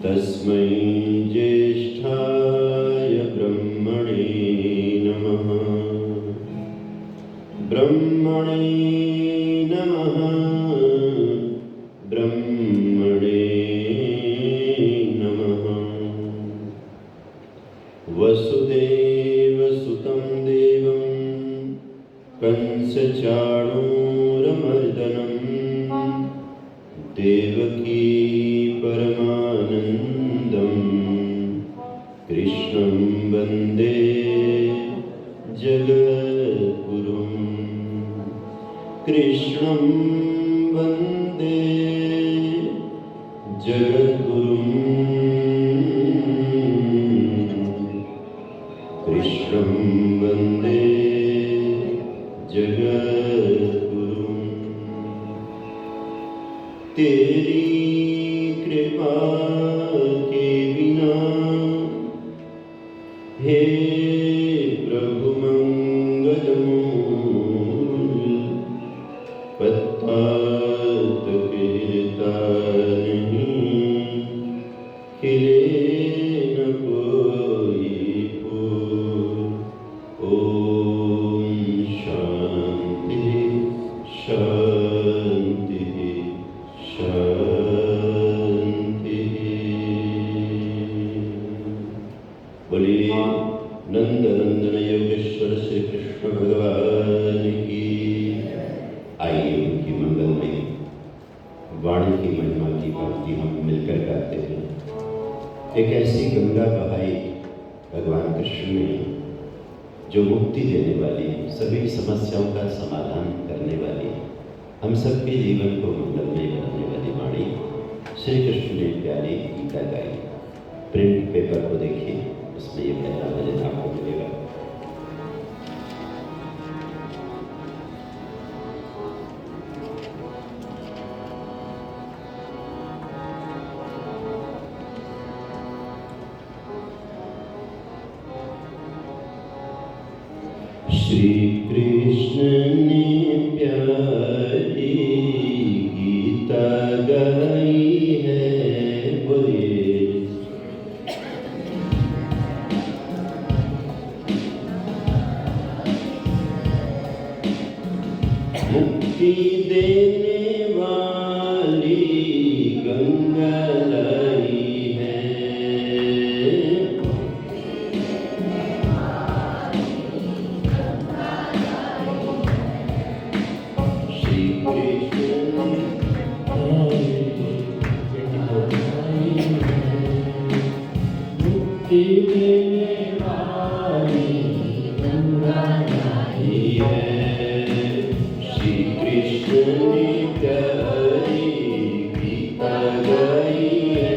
तस्मै ज्येष्ठाय ब्रह्मणे नमः। ब्रह्मणे नमः। ब्रह्मणे नमः। वसुदेवसुतं देवं कंसचाणूरमर्दनं देवकी परमानन्दं कृष्णं वन्दे जगद्गुरुं। कृष्णं वन्दे जगद्गुरुं। कृष्णं वन्दे जगद्गुरुं। तेरी कृपा के बिना हे प्रभु मंगलमूल, पत्ता तक हिलता नहीं, खिले न कोई फूल। ओम शांति शांति शांति। बोलिए नंद नंदन योगेश्वर श्री कृष्ण भगवान की। आइए उनकी मंगलमय वाणी की महिमा की भक्ति हम मिलकर गाते हैं। एक ऐसी गंगा बहाई भगवान कृष्ण ने जो मुक्ति देने वाली, सभी समस्याओं का समाधान करने वाली, हम सबके जीवन को मंगलमय बनाने वाली वाणी श्री कृष्ण ने प्यारी गीता गाई। प्रिंट पेपर को देखिए, उसमें ये पहला भजन आपको मिलेगा। श्री कृष्ण ने प्यारी गीता गाई है। बोलिए मुक्ति देने वाली गंगा लाई है। श्री कृष्ण मुक्ति देने वाली गंगा लाई है। श्री कृष्ण ने प्यारी गीता गाई है।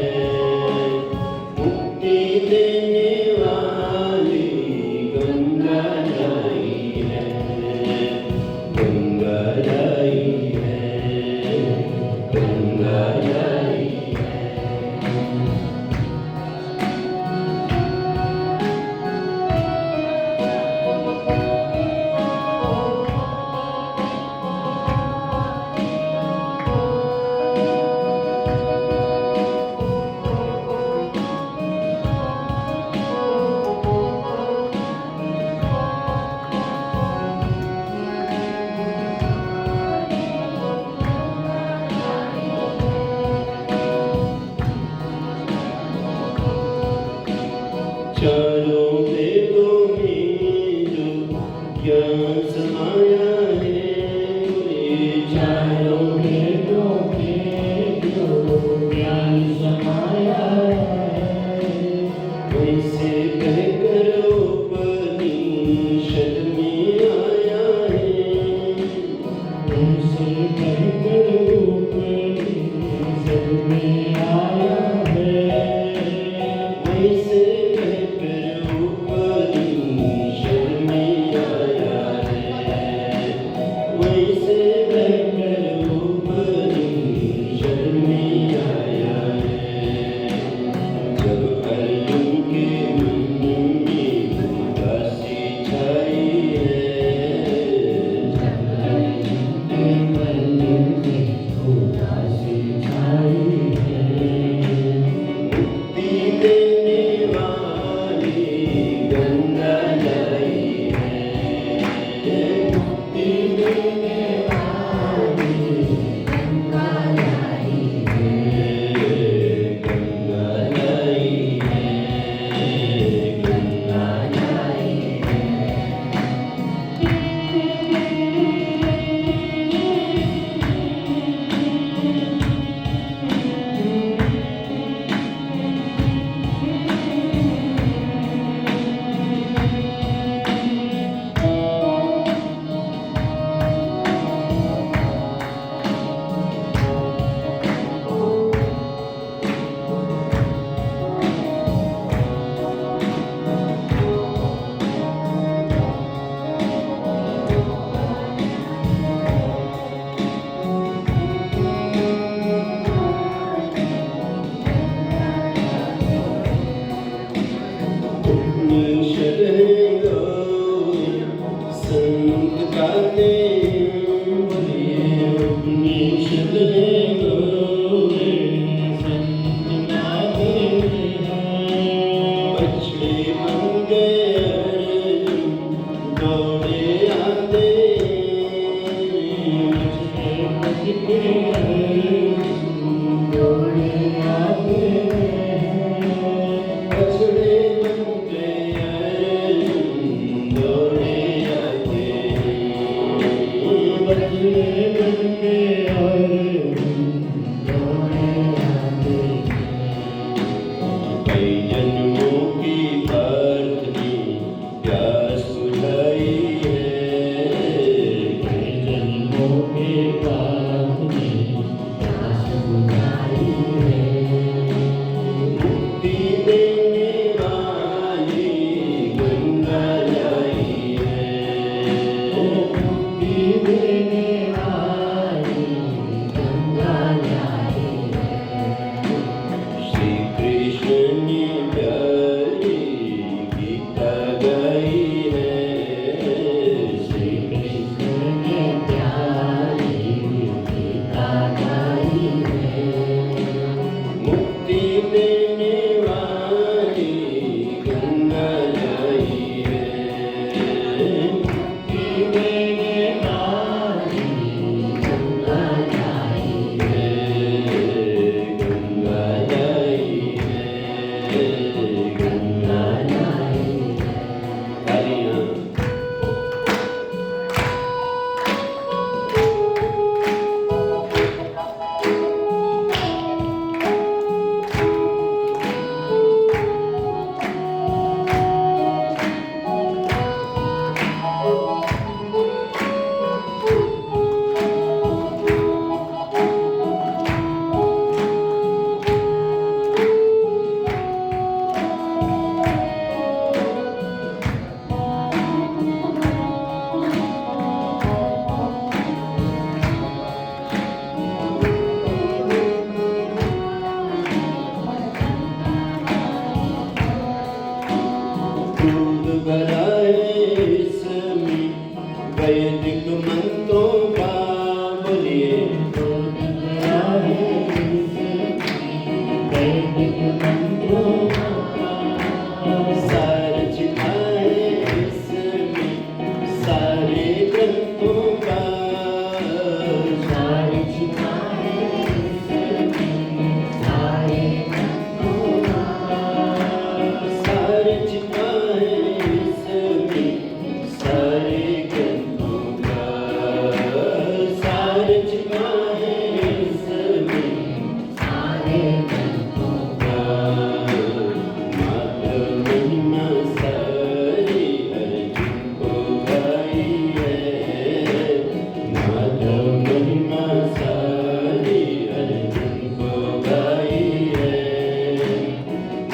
मुक्ति देने वाली गंगा लाई है। गंगा लाई है। गंगा लाई है। चारों वेदों में जो ज्ञान समाया है। चारों वेदों में जो ज्ञान समाया है, वैसे कहकर उपनिषद में आया है। वैसे कहकर उपनिषद में आया है। वैसे वैदिक मंत्रों का सार छिपा है इसमें, सारे ग्रंथों का सार छिपा है इसमें, सारे ग्रंथों का सार छिपा है इसमें, सारे ग्रंथों का सार छिपा है इसमें, सारे ग्रंथों का माधव महिमा सारी अर्जुन को गाई है, माधव महिमा सारी अर्जुन को गाई है,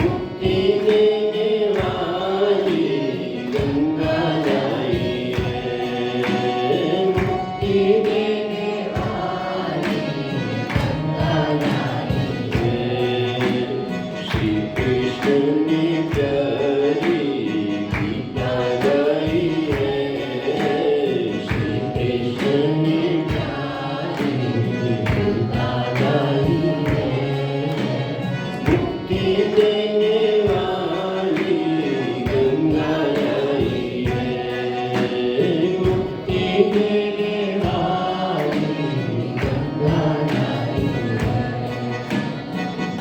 मुक्ति देने वाली गंगा लाई है, मुक्ति देने वाली गंगा लाई है। श्री कृष्ण ने प्यारी गीता गाई है, श्री कृष्ण ने प्यारी गीता गाई है, मुक्ति देने वाली गंगा लाई है, मुक्ति देने वाली गंगा लाई है,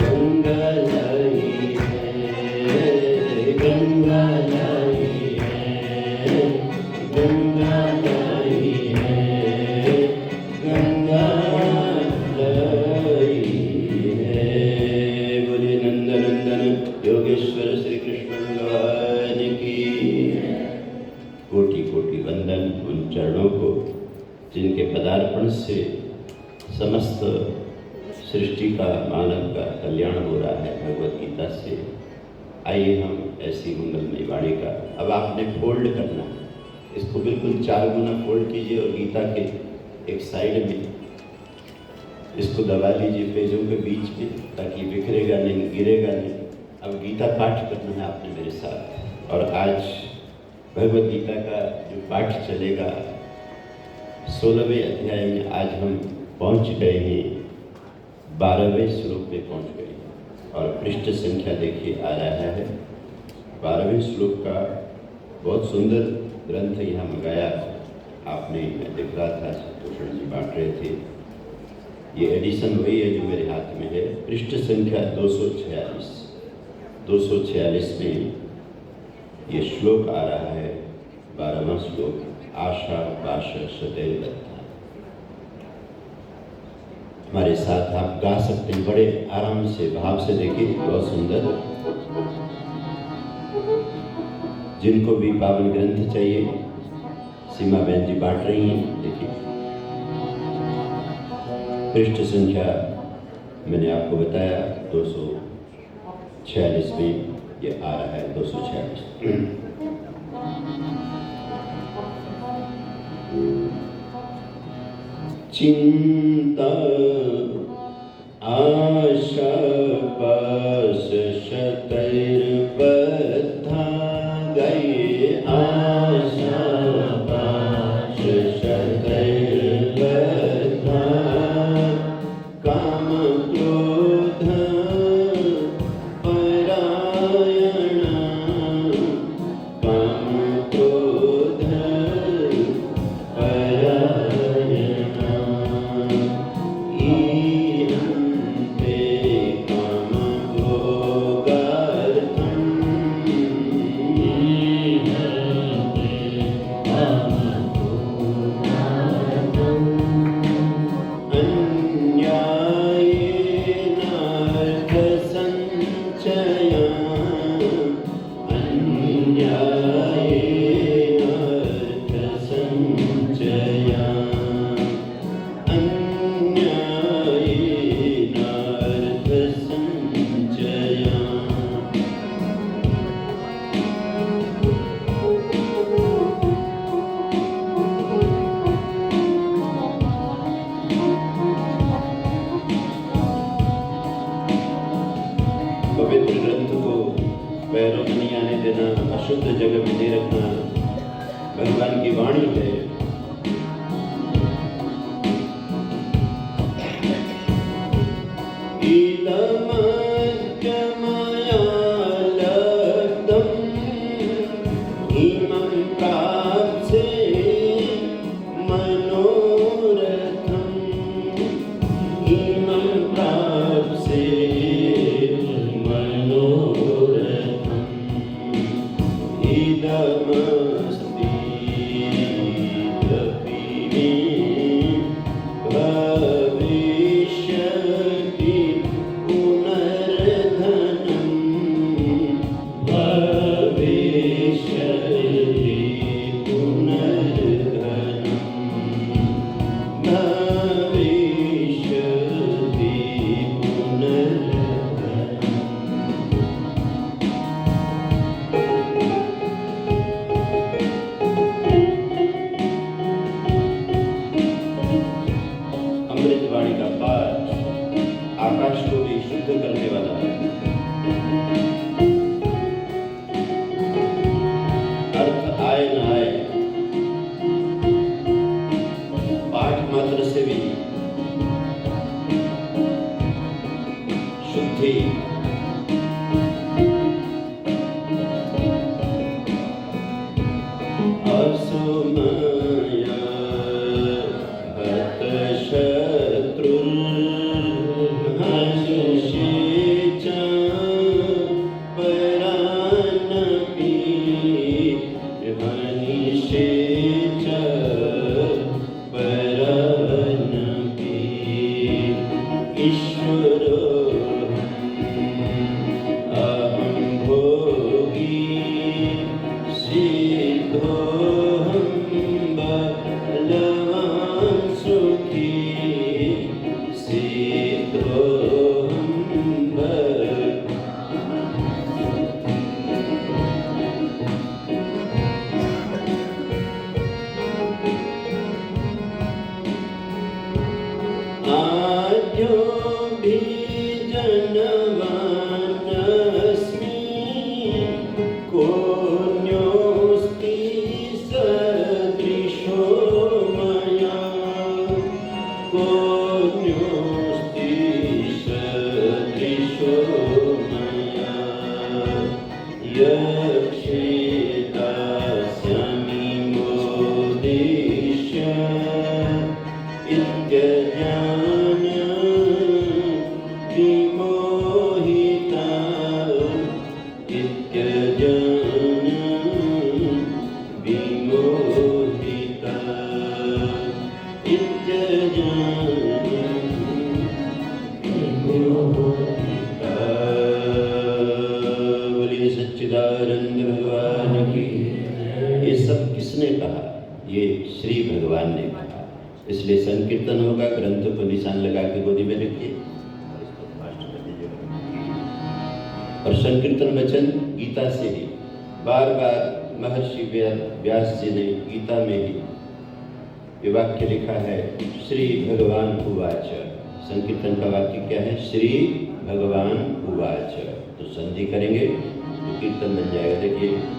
गंगा लाई है, गंगा लाई है, गंगा लाई है, गंगा लाई है। बोले नंदनंदन योगेश्वर श्री कृष्ण भगवान की। कोटि कोटि वंदन उन चरणों को जिनके पदार्पण से समस्त सृष्टि का, मानव का कल्याण हो रहा है भगवत गीता से। आइए हम ऐसी मंगलमय वाणी का अब आपने फोल्ड करना है, इसको बिल्कुल 4 गुना फोल्ड कीजिए और गीता के एक साइड में इसको दबा लीजिए पेजों के बीच में, ताकि बिखरेगा नहीं, गिरेगा नहीं। अब गीता पाठ करना है आपने मेरे साथ। और आज भगवत गीता का जो पाठ चलेगा 16वें अध्याय में आज हम पहुंच गए हैं, 12वें श्लोक में पहुंच गए हैं। और पृष्ठ संख्या देखिए आ रहा है 12वें श्लोक का। बहुत सुंदर ग्रंथ यहाँ मंगाया आपने, मैं देख रहा था भूषण जी बांट रहे थे। ये एडिशन वही है जो मेरे हाथ में है। पृष्ठ संख्या 246 में ये श्लोक आ रहा है, 12वां श्लोक। आशा पाश सदैव बद्धा। हमारे साथ आप गा सकते हैं, बड़े आराम से, भाव से। देखिए बहुत सुंदर। जिनको भी पावन ग्रंथ चाहिए सीमा बहन जी बांट रही हैं। देखिए पृष्ठ संख्या मैंने आपको बताया 246 में ये आ रहा है, 246। चिंता आशा पाश शतैर्बद्धा गए, आशा पाश शतैर्बद्धा काम क्रोध परायणा, काम क्रोध परायणा, ईहन्ते काम भोगार्थम्, ईहन्ते काम भोगार्थम्, अन्यायेन अर्थसञ्चया, अन्यायेन अर्थसञ्चया, अन्यायेन अर्थसञ्चया। पवित्र ग्रंथ को पैरों में नहीं आने देना, अशुद्ध जगह में नहीं रखना, भगवान की वाणी है। इदमद्भुतं और संकीर्तन वचन गीता से ही बार बार महर्षि व्यास जी ने गीता में ही ये वाक्य लिखा है, श्री भगवान उवाच। संकीर्तन का वाक्य क्या है? श्री भगवान उवाच। तो संधि करेंगे तो कीर्तन बन जाएगा। देखिए,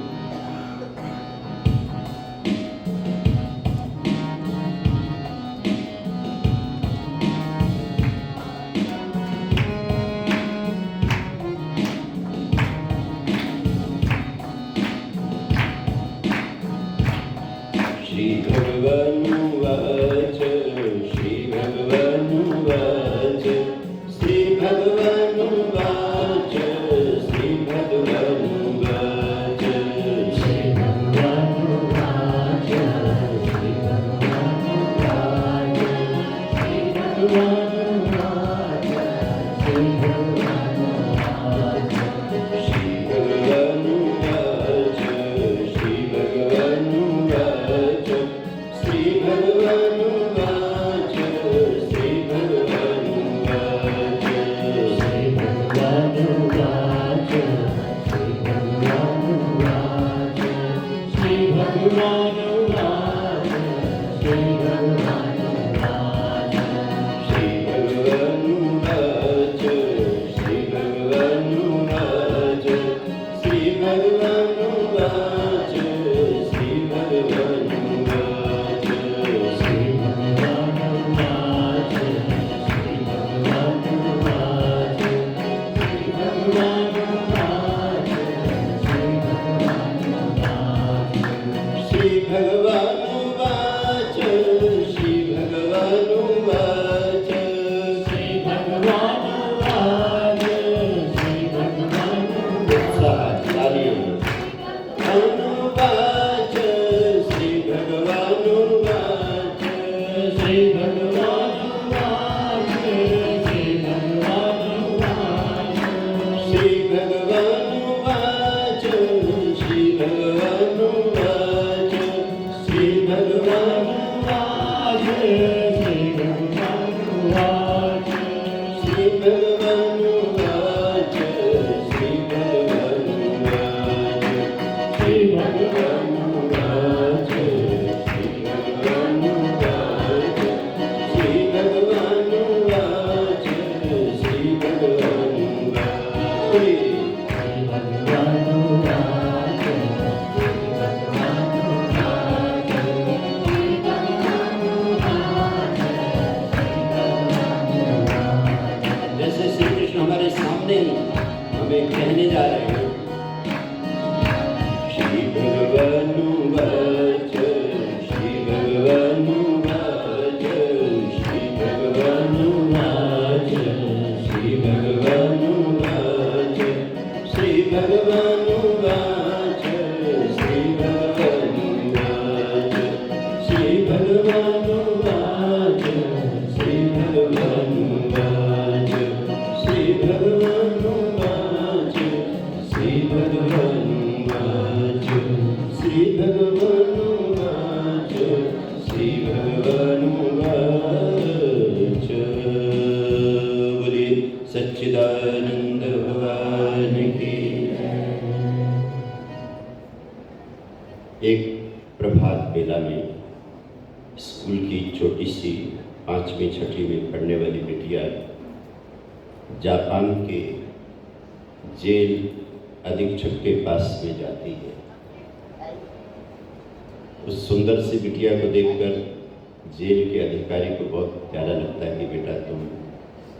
में कहने जा रहे हैं। श्री भगवान वाच, श्री भगवान वाच, श्री भगवान वाच, श्री भगवान वाच, श्री भगवान वाच, श्री भगवान वाच, श्री भगवान वाच, श्री भगवान वाच, श्री भगवान वाच, श्री भगवान वाच, श्री भगवान वाच, श्री भगवान वाच। बोलिए सच्चिदानंद भगवान की। एक प्रभात बेला में स्कूल की छोटी सी 5वीं 6वीं में पढ़ने वाली बिटिया जापान के जेल अधीक्षक के पास में जाती है। उस सुंदर सी बिटिया को देखकर जेल के अधिकारी को बहुत प्यारा लगता है कि बेटा तुम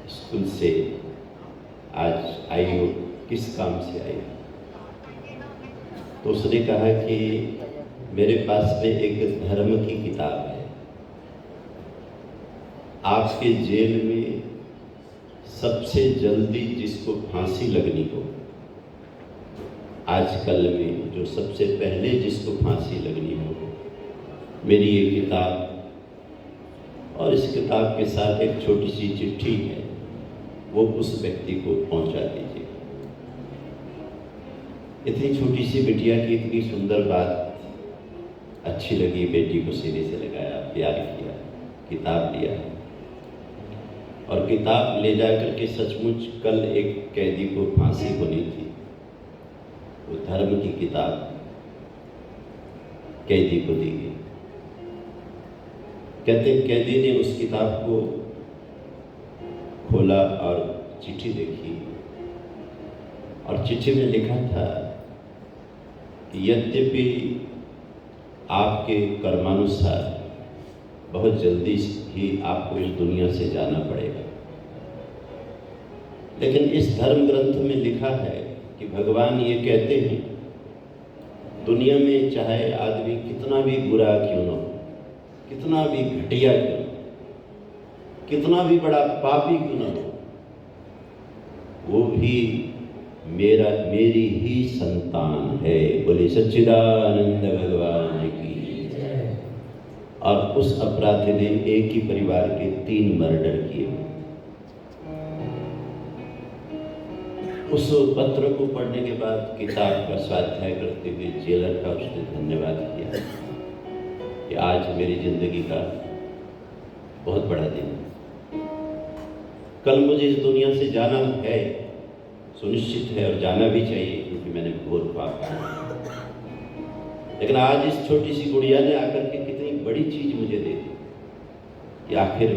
स्कूल से आज आई हो, किस काम से आई हो? तो उसने कहा कि मेरे पास में एक धर्म की किताब है। आपके जेल में सबसे जल्दी जिसको फांसी लगनी हो, आजकल में जो सबसे पहले जिसको फांसी लगनी हो, मेरी ये किताब और इस किताब के साथ एक छोटी सी चिट्ठी है, वो उस व्यक्ति को पहुंचा दीजिए। इतनी छोटी सी बिटिया की इतनी सुंदर बात अच्छी लगी, बेटी को सीने से लगाया, प्यार किया, किताब लिया और किताब ले जाकर के सचमुच कल एक कैदी को फांसी होनी थी, वो धर्म की किताब कैदी को दी गई। कहते कैदी ने उस किताब को खोला और चिट्ठी देखी और चिट्ठी में लिखा था कि यद्यपि आपके कर्मानुसार बहुत जल्दी ही आपको इस दुनिया से जाना पड़ेगा, लेकिन इस धर्म ग्रंथ में लिखा है कि भगवान ये कहते हैं दुनिया में चाहे आदमी कितना भी बुरा क्यों न हो, कितना भी घटिया क्यों न हो, कितना भी बड़ा पापी क्यों न हो, वो भी मेरी ही संतान है। बोले सच्चिदानंद भगवान की। और उस अपराधी ने एक ही परिवार के 3 मर्डर किए। उस पत्र को पढ़ने के बाद किताब का स्वाध्याय करते हुए जेलर का उसने धन्यवाद किया कि आज मेरी जिंदगी का बहुत बड़ा दिन है, कल मुझे इस दुनिया से जाना है, सुनिश्चित है और जाना भी चाहिए क्योंकि मैंने घोर पाप किया। लेकिन आज इस छोटी सी गुड़िया ने आकर के कितनी बड़ी चीज मुझे दे दी कि आखिर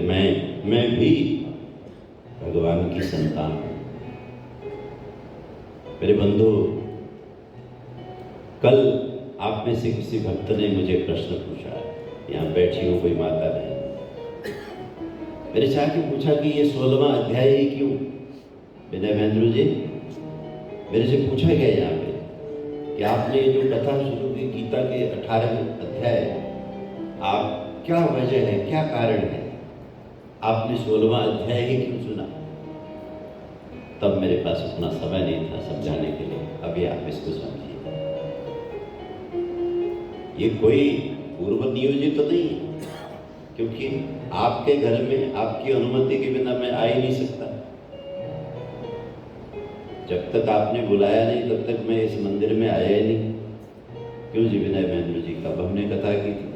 मैं भी भगवान की संतान हूं। मेरे बंधु, कल आप में से किसी भक्त ने मुझे प्रश्न पूछा, यहाँ बैठी हूँ कोई माता बहन, मेरे चाह के पूछा कि ये 16वां अध्याय ही क्यों? विनय महेंद्र जी, मेरे से पूछा गया यहाँ पे कि आपने जो कथा शुरू की गीता के 18वें अध्याय, आप क्या वजह है, क्या कारण है, आपने 16वां अध्याय ही क्यों चुना? तब मेरे पास उतना समय नहीं था समझाने के लिए। अभी आप इसको समझिए, ये कोई पूर्व नियोजित तो नहीं है, क्योंकि आपके घर में आपकी अनुमति के बिना मैं आ ही नहीं सकता। जब तक आपने बुलाया नहीं तब तक मैं इस मंदिर में आया ही नहीं। क्यों जी विनय महेंद्र जी? कब हमने कथा की थी?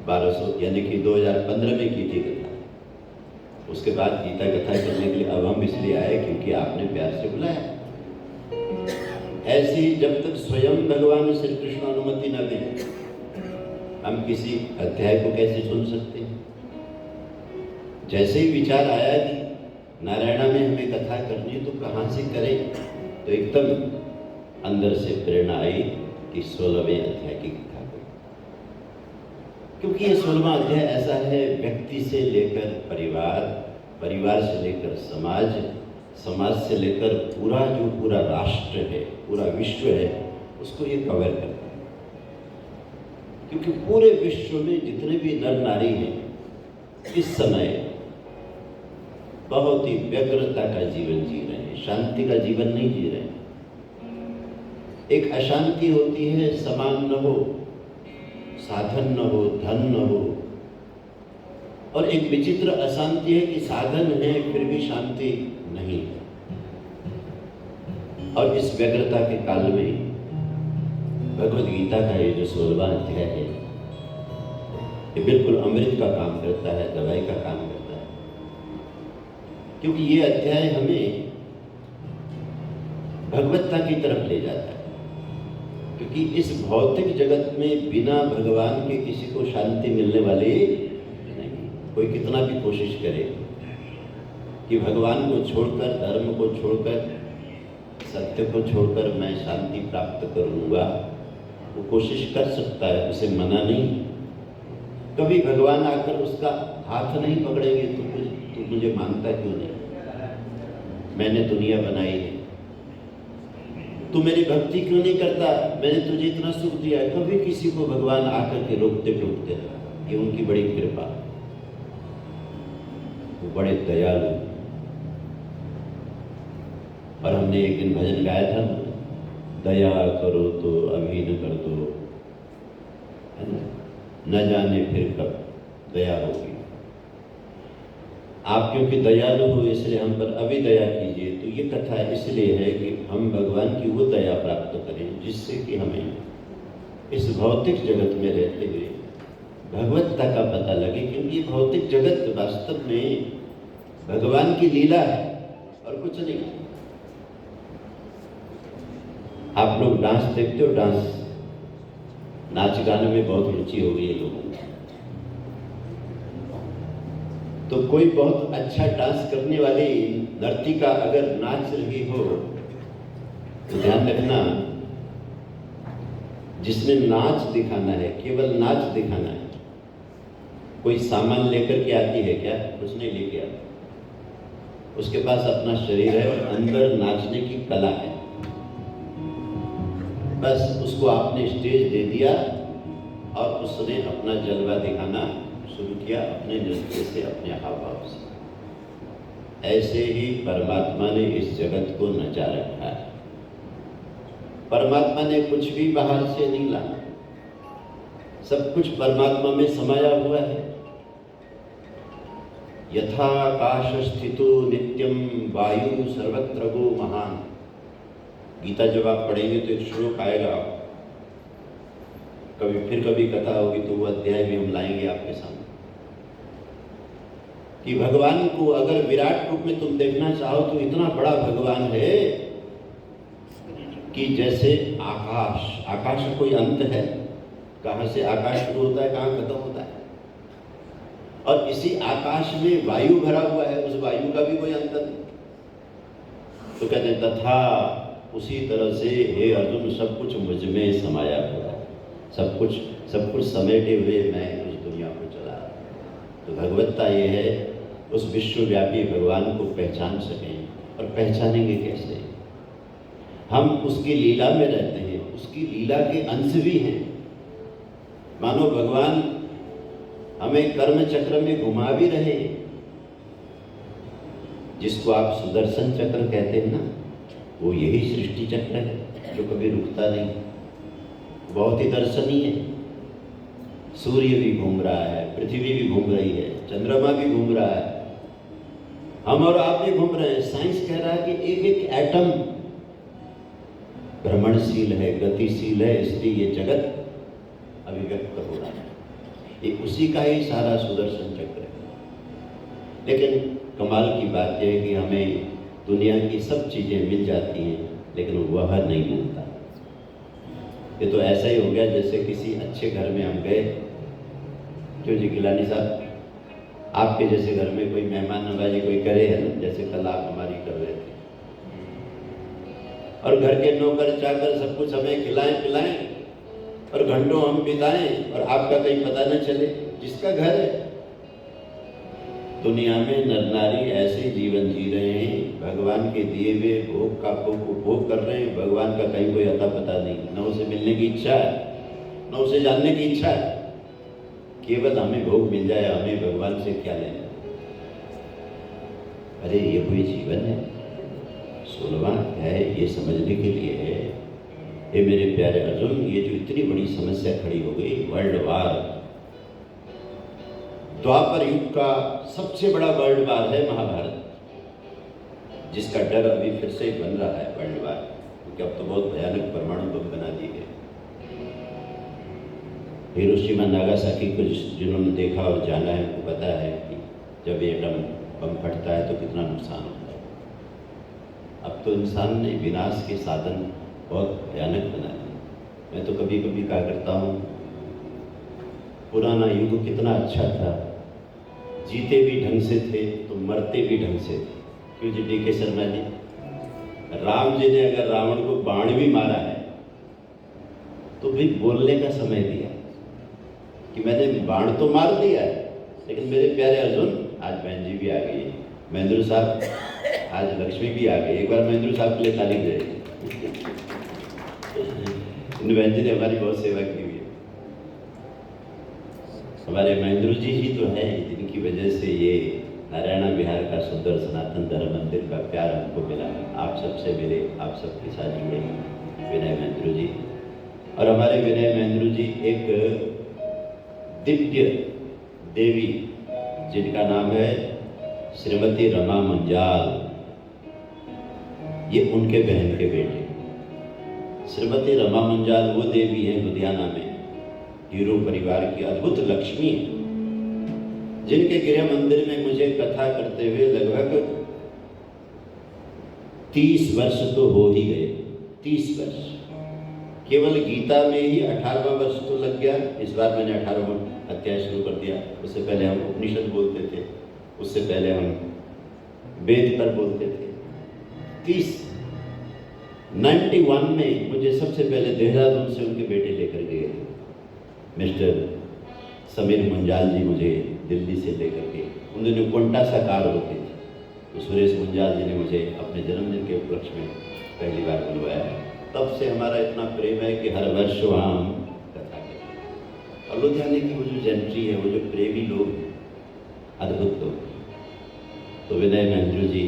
1200 यानी कि 2015 में की थी कथा। उसके बाद गीता कथा करने के लिए अब हम इसलिए आए क्योंकि आपने प्यार से बुलाया। ऐसी जब तक स्वयं भगवान श्री कृष्ण अनुमति न दें, हम किसी अध्याय को कैसे सुन सकते हैं? जैसे ही विचार आया कि नारायणा में हमें कथा करनी है तो कहाँ से करें, तो एकदम अंदर से प्रेरणा आई कि 16वें अध्याय की कथा करें, क्योंकि ये 16वां अध्याय ऐसा है व्यक्ति से लेकर परिवार, परिवार से लेकर समाज, समाज से लेकर पूरा राष्ट्र है, पूरा विश्व है, उसको ये कवर करता है। क्योंकि पूरे विश्व में जितने भी नर नारी हैं इस समय बहुत ही व्यग्रता का जीवन जी रहे हैं, शांति का जीवन नहीं जी रहे हैं। एक अशांति होती है, समान न हो, साधन न हो, धन न हो, और एक विचित्र अशांति है कि साधन है फिर भी शांति नहीं। और इस व्यग्रता के काल में भगवद गीता का ये जो 16वां अध्याय है, ये बिल्कुल अमृत का काम करता है, दवाई का काम करता है। क्योंकि ये अध्याय हमें भगवत्ता की तरफ ले जाता है। क्योंकि इस भौतिक जगत में बिना भगवान के किसी को शांति मिलने वाली नहीं। कोई कितना भी कोशिश करे कि भगवान को छोड़कर, धर्म को छोड़कर, सत्य को छोड़कर मैं शांति प्राप्त करूंगा, वो कोशिश कर सकता है, उसे मना नहीं। कभी भगवान आकर उसका हाथ नहीं पकड़ेंगे तो मुझे मानता क्यों नहीं? मैंने दुनिया बनाई है, तू मेरी भक्ति क्यों नहीं करता? मैंने तुझे इतना सुख दिया। कभी किसी को भगवान आकर के रोकते टोकते रहा। ये उनकी बड़ी कृपा, वो बड़े दयालु। और हमने एक दिन भजन गाया था, दया करो तो अभी न कर दो, है ना, न जाने फिर कब दया होगी। आप क्योंकि दयालु हो इसलिए हम पर अभी दया कीजिए। तो ये कथा इसलिए है कि हम भगवान की वो दया प्राप्त करें जिससे कि हमें इस भौतिक जगत में रहते हुए भगवत्ता का पता लगे। क्योंकि ये भौतिक जगत वास्तव में भगवान की लीला है और कुछ नहीं। आप लोग डांस देखते हो, डांस, नाच गाने में बहुत रुचि हो गई है लोगों को। तो कोई बहुत अच्छा डांस करने वाली नर्तिका अगर नाच रही हो तो ध्यान रखना, जिसने नाच दिखाना है, केवल नाच दिखाना है, कोई सामान लेकर के आती है क्या? कुछ नहीं लेके आती। उसके पास अपना शरीर है और अंदर नाचने की कला है। बस उसको आपने स्टेज दे दिया और उसने अपना जलवा दिखाना शुरू किया अपने नृत्य से, अपने हाव भाव से। ऐसे ही परमात्मा ने इस जगत को नचा रखा है। परमात्मा ने कुछ भी बाहर से नहीं लाना, सब कुछ परमात्मा में समाया हुआ है। यथाकाश स्थितो नित्यम वायु सर्वत्र गो महान। गीता जब आप पढ़ेंगे तो एक श्लोक आएगा, कभी कथा होगी तो वो अध्याय भी हम लाएंगे आपके सामने, कि भगवान को अगर विराट रूप में तुम देखना चाहो तो इतना बड़ा भगवान है कि जैसे आकाश, आकाश का कोई अंत है? कहाँ से आकाश शुरू होता है, कहाँ खत्म होता है? और इसी आकाश में वायु भरा हुआ है, उस वायु का भी कोई अंत नहीं। तो कहते हैं तथा उसी तरह से हे अर्जुन सब कुछ मुझ में समाया हुआ है, सब कुछ समेटे हुए मैं उस दुनिया को चला रहा हूं। तो भगवत्ता ये है उस विश्वव्यापी भगवान को पहचान सकें। और पहचानेंगे कैसे? हम उसकी लीला में रहते हैं, उसकी लीला के अंश भी हैं। मानो भगवान हमें कर्म चक्र में घुमा भी रहे, जिसको आप सुदर्शन चक्र कहते हैं ना, वो यही सृष्टि चक्र है जो कभी रुकता नहीं, बहुत ही दर्शनीय है। सूर्य भी घूम रहा है, पृथ्वी भी घूम रही है, चंद्रमा भी घूम रहा है, हम और आप भी घूम रहे हैं। साइंस कह रहा है कि एक एक एटम भ्रमणशील है, गतिशील है, इसलिए ये जगत अभिव्यक्त हो रहा है। ये उसी का ही सारा सुदर्शन चक्र है। लेकिन कमाल की बात यह है कि हमें दुनिया की सब चीज़ें मिल जाती हैं, लेकिन वह नहीं मिलता। ये तो ऐसा ही हो गया जैसे किसी अच्छे घर में हम गए। क्यों जी गिलानी साहब, आपके जैसे घर में कोई मेहमान नवाजी कोई करे है ना, जैसे कल आप हमारी कर रहे थे, और घर के नौकर चाकर सब कुछ हमें खिलाएं पिलाएं और घंटों हम बिताएं और आपका कहीं पता न चले, जिसका घर है। दुनिया में नर नारी ऐसे जीवन जी रहे हैं, भगवान के दिए हुए भोग का उपभोग कर रहे हैं, भगवान का कहीं कोई अता पता नहीं, न उसे मिलने की इच्छा है, न उसे जानने की इच्छा है। केवल हमें भोग मिल जाए, हमें भगवान से क्या लेना। अरे ये कोई जीवन है? 16वां अध्याय ये समझने के लिए है। ये मेरे प्यारे अर्जुन, ये जो इतनी बड़ी समस्या खड़ी हो गई, वर्ल्ड वार, द्वापर युग का सबसे बड़ा वर्ल्ड वार है महाभारत, जिसका डर अभी फिर से बन रहा है वर्ल्ड वार, क्योंकि अब तो बहुत भयानक परमाणु बम बना दिए गए। हिरोशिमा नागासाकी को जिन्होंने देखा और जाना है उनको पता है कि जब एटम बम फटता है तो कितना नुकसान होता है। अब तो इंसान ने विनाश के साधन बहुत भयानक बना दिए। मैं तो कभी कभी कहा करता हूँ, पुराना युग कितना अच्छा था, जीते भी ढंग से थे तो मरते भी ढंग से थे। क्यों जी डी.के. शर्मा जी? राम जी ने अगर रावण को बाण भी मारा है तो भी बोलने का समय दिया कि मैंने बाण तो मार दिया है। लेकिन मेरे प्यारे अर्जुन, आज बहन जी भी आ गई, महेंद्र साहब, आज लक्ष्मी भी आ गई। एक बार महेंद्र साहब के लिए ताली दे। इन बहन जी ने हमारी बहुत सेवा की हुई है। हमारे महेंद्र जी ही तो हैं जिनकी वजह से ये नारायणा विहार का सुंदर सनातन धर्म मंदिर का प्यार हमको मिला। आप सबसे मिले, आप सबके साथ जुड़े विनय महेंद्र जी। और हमारे विनय महेंद्र जी एक दिव्य देवी जिनका नाम है श्रीमती रमा मुंजाल, ये उनके बहन के बेटे। श्रीमती रमा मुंजाल वो देवी है लुधियाना में, हीरो परिवार की अद्भुत लक्ष्मी है, जिनके गृह मंदिर में मुझे कथा करते हुए लगभग 30 वर्ष तो हो ही गए। 30 वर्ष केवल गीता में ही 18वां वर्ष तो लग गया। इस बार मैंने 18वां अध्याय शुरू कर दिया। उससे पहले हम उपनिषद बोलते थे, उससे पहले हम वेद पर बोलते थे। 91 में मुझे सबसे पहले देहरादून से उनके बेटे लेकर गए थे। मिस्टर समीर मुंजाल जी मुझे दिल्ली से लेकर के, उन दिनों कोंटा साकार होते थे, तो सुरेश मुंजाल जी ने मुझे अपने जन्मदिन के उपलक्ष्य में पहली बार बुलवाया। तब से हमारा इतना प्रेम है कि हर वर्ष वहाँ हम कथा करते हैं। और लुधियाने की वो जो जेंट्री है, वो जो प्रेमी लोग हैं, अद्भुत लोग। तो विनय महेंद्र जी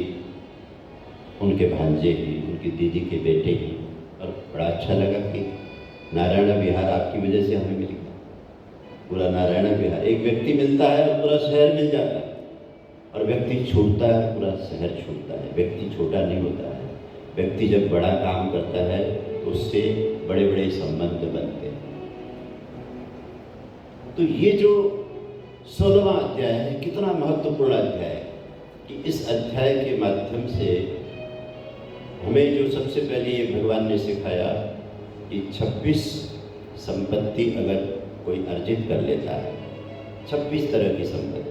उनके भांजे हैं, उनकी दीदी के बेटे हैं। और बड़ा अच्छा लगा कि नारायणा विहार आपकी वजह से हमें मिल गया। पूरा नारायणा विहार, एक व्यक्ति मिलता है और पूरा शहर मिल जाता है, और व्यक्ति छूटता है पूरा शहर छूटता है। व्यक्ति छोटा नहीं होता है, व्यक्ति जब बड़ा काम करता है तो उससे बड़े बड़े संबंध बनते हैं। तो ये जो 16वां अध्याय है, कितना महत्वपूर्ण अध्याय है कि इस अध्याय के माध्यम से हमें जो सबसे पहले ये भगवान ने सिखाया कि 26 संपत्ति अगर कोई अर्जित कर लेता है, 26 तरह की संपत्ति,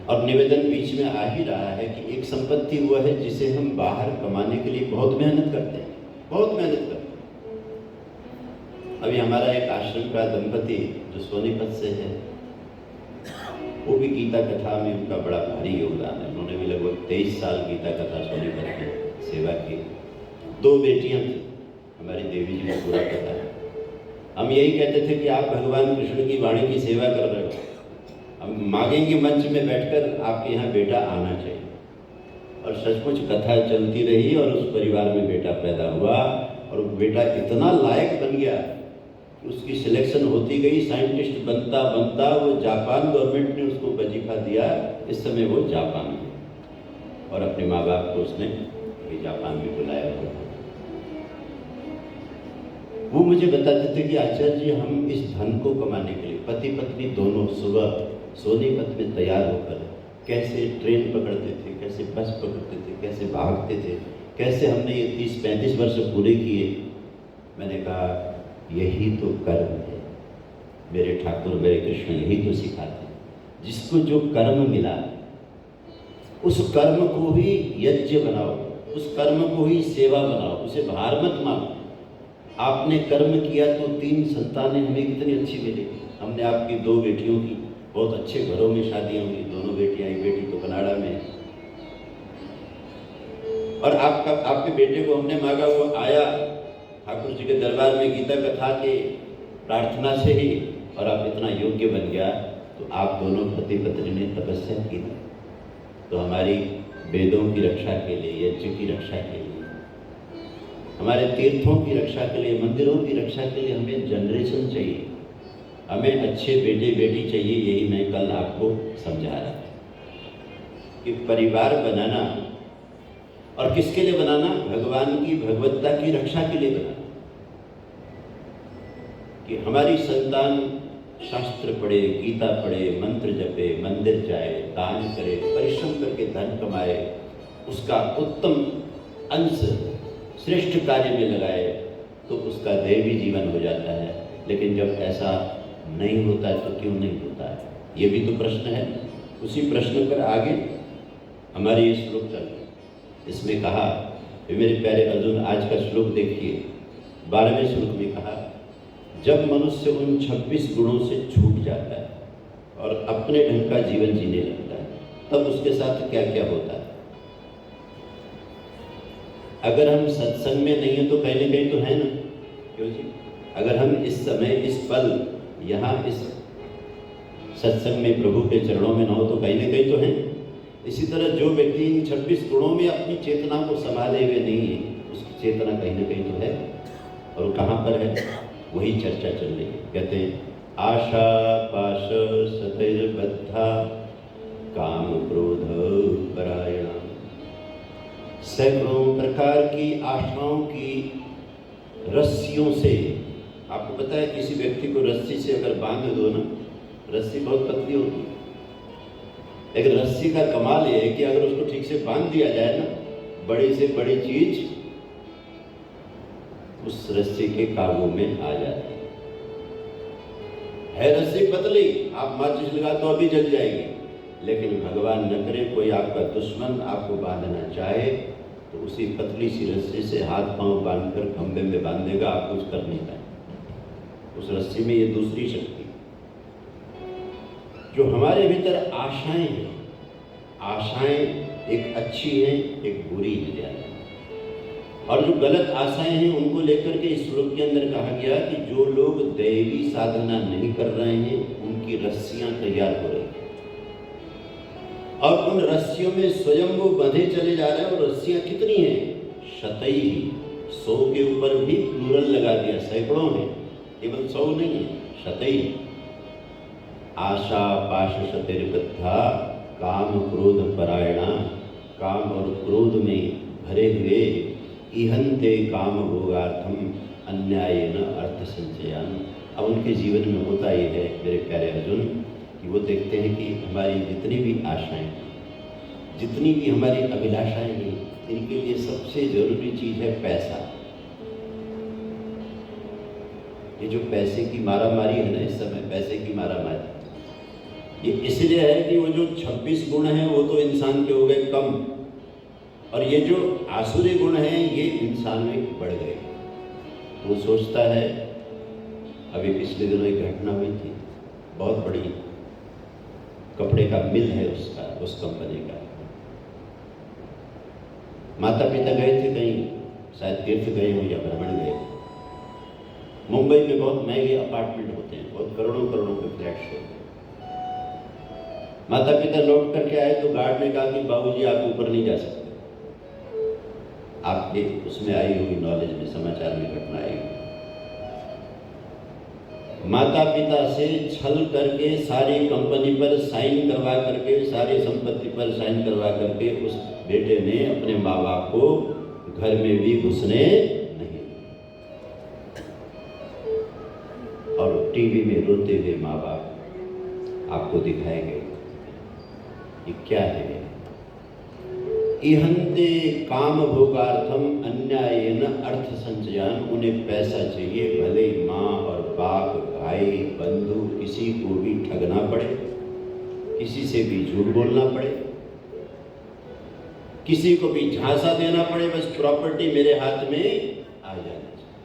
और निवेदन बीच में आ ही रहा है कि एक संपत्ति वो है जिसे हम बाहर कमाने के लिए बहुत मेहनत करते हैं, बहुत मेहनत करते हैं। अभी हमारा एक आश्रम का दंपति जो सोनीपत से है, वो भी गीता कथा में उनका बड़ा भारी योगदान है। उन्होंने भी लगभग 23 साल गीता कथा सोनीपत में सेवा की। 2 बेटियां थी, हमारी देवी जी को पूरा पता है। हम यही कहते थे कि आप भगवान कृष्ण की वाणी की सेवा कर रहे हो, हम मांगेंगे मंच में बैठकर आपके यहाँ बेटा आना चाहिए। और सचमुच कथा चलती रही और उस परिवार में बेटा पैदा हुआ, और बेटा इतना लायक बन गया कि उसकी सिलेक्शन होती गई, साइंटिस्ट बनता बनता वो जापान गवर्नमेंट ने उसको वजीफा दिया। इस समय वो जापान में, और अपने माँ बाप को उसने जापान में बुलाया हुआ। वो मुझे बताते थे कि आचार्य जी, हम इस धन को कमाने के लिए पति पत्नी दोनों सुबह सोनीपत में तैयार होकर कैसे ट्रेन पकड़ते थे, कैसे बस पकड़ते थे, कैसे भागते थे, कैसे हमने ये 30-35 वर्ष पूरे किए। मैंने कहा यही तो कर्म है मेरे ठाकुर, मेरे कृष्ण यही तो सिखाते हैं। जिसको जो कर्म मिला उस कर्म को ही यज्ञ बनाओ, उस कर्म को ही सेवा बनाओ, उसे भार मत मानो। आपने कर्म किया तो 3 संतानें हमें कितनी अच्छी मिली। हमने आपकी 2 बेटियों की बहुत अच्छे घरों में शादियाँ हुई, दोनों बेटियाँ, एक बेटी तो कनाडा में है। और आपके बेटे को हमने मांगा, वो आया ठाकुर जी के दरबार में गीता कथा के प्रार्थना से ही, और आप इतना योग्य बन गया। तो आप दोनों पति पत्नी ने तपस्या की, तो हमारी वेदों की रक्षा के लिए, यज्ञ की रक्षा के लिए, हमारे तीर्थों की रक्षा के लिए, मंदिरों की रक्षा के लिए हमें जनरेशन चाहिए, हमें अच्छे बेटे बेटी चाहिए। यही मैं कल आपको समझा रहा था कि परिवार बनाना, और किसके लिए बनाना? भगवान की भगवत्ता की रक्षा के लिए बनाना, कि हमारी संतान शास्त्र पढ़े, गीता पढ़े, मंत्र जपे, मंदिर जाए, दान करे, परिश्रम करके धन कमाए, उसका उत्तम अंश श्रेष्ठ कार्य में लगाए, तो उसका दैवी जीवन हो जाता है। लेकिन जब ऐसा नहीं होता है तो क्यों नहीं होता है, ये भी तो प्रश्न है। उसी प्रश्न पर आगे हमारे ये श्लोक चल रहे हैं। इसमें कहा, मेरे प्यारे अर्जुन, आज का श्लोक देखिए, 12वें श्लोक में कहा, जब मनुष्य उन 26 गुणों से छूट जाता है और अपने ढंग का जीवन जीने लगता है, तब उसके साथ क्या क्या होता है। अगर हम सत्संग में नहीं है तो कहीं ना कहीं तो है ना, क्यों जी? अगर हम इस समय, इस पल, यहाँ इस सत्संग में प्रभु के चरणों में ना हो तो कहीं ना कहीं तो है। इसी तरह जो व्यक्ति इन 26 गुणों में अपनी चेतना को संभाले हुए नहीं है, उसकी चेतना कहीं ना कहीं तो है। और कहाँ पर है, वही चर्चा चल रही है। कहते हैं, आशा पाश सतैर्बद्धा काम क्रोध परायणा। सैकड़ों प्रकार की आशाओं की रस्सियों से, आपको पता है किसी व्यक्ति को रस्सी से अगर बांध दो ना, रस्सी बहुत पतली होती है, लेकिन रस्सी का कमाल ये है कि अगर उसको ठीक से बांध दिया जाए ना, बड़ी से बड़ी चीज उस रस्सी के काबू में आ जाती है। रस्सी पतली, आप माचिस लगा तो अभी जल जाएगी, लेकिन भगवान न करे कोई आपका दुश्मन आपको बांधना चाहे तो उसी पतली सी रस्सी से हाथ पांव बांधकर खंभे में बांध देगा, आप कुछ कर नहीं पाए। उस रस्सी में ये दूसरी शक्ति, जो हमारे भीतर आशाएं हैं, आशाएं एक अच्छी हैं, एक बुरी है। और जो गलत आशाएं हैं उनको लेकर के इस श्लोक के अंदर कहा गया कि जो लोग दैवी साधना नहीं कर रहे हैं उनकी रस्सियां तैयार हो रही हैं, और उन रस्सियों में स्वयं वो बंधे चले जा रहे हैं। और रस्सियां कितनी हैं? शतई, 100 के ऊपर भी प्लूरल लगा दिया, सैकड़ों हैं, केवल 100 नहीं है, शतई। आशा पाश शतैर्बद्धा काम क्रोध परायणा। काम और क्रोध में भरे हुए, इहन्ते काम भोगार्थम अन्यायेन अर्थ संचयान। अब उनके जीवन में होता ये है मेरे प्यारे अर्जुन कि वो देखते हैं कि हमारी जितनी भी आशाएं, जितनी भी हमारी अभिलाषाएं हैं, इनके लिए सबसे जरूरी चीज है पैसा। ये जो पैसे की मारामारी है ना इस समय, पैसे की मारामारी, ये इसलिए है कि वो जो 26 गुण हैं वो तो इंसान के हो गए कम, और ये जो आसुरी गुण हैं ये इंसान में बढ़ गए। वो सोचता है, अभी पिछले दिनों एक घटना हुई थी, बहुत बड़ी कपड़े का मिल है उसका, उस कंपनी का। माता पिता गए थे कहीं, शायद तीर्थ गए हो या भ्रमण गए। मुंबई में बहुत महंगे अपार्टमेंट होते हैं, बहुत करोड़ों करोड़ों के फ्लैट्स होते हैं। माता पिता लौट करके आए तो गार्ड ने कहा कि बाबूजी आप ऊपर नहीं जा सकते। आपके उसमें आई हुई नॉलेज में, समाचार में घटना आई हुई, माता पिता से छल करके सारी कंपनी पर साइन करवा करके, सारी संपत्ति पर साइन करवा करके उस बेटे ने अपने माँ बाप को घर में भी घुसने नहीं, और टीवी में रोते हुए माँ बाप आपको दिखाएंगे। ये क्या है? इहन्ते काम भोगार्थम अन्यायेन अर्थ संचयान। उन्हें पैसा चाहिए, भले ही माँ और बाप, भाई, बंधु, किसी को भी ठगना पड़े, किसी से भी झूठ बोलना पड़े, किसी को भी झांसा देना पड़े, बस प्रॉपर्टी मेरे हाथ में आ जाना चाहिए।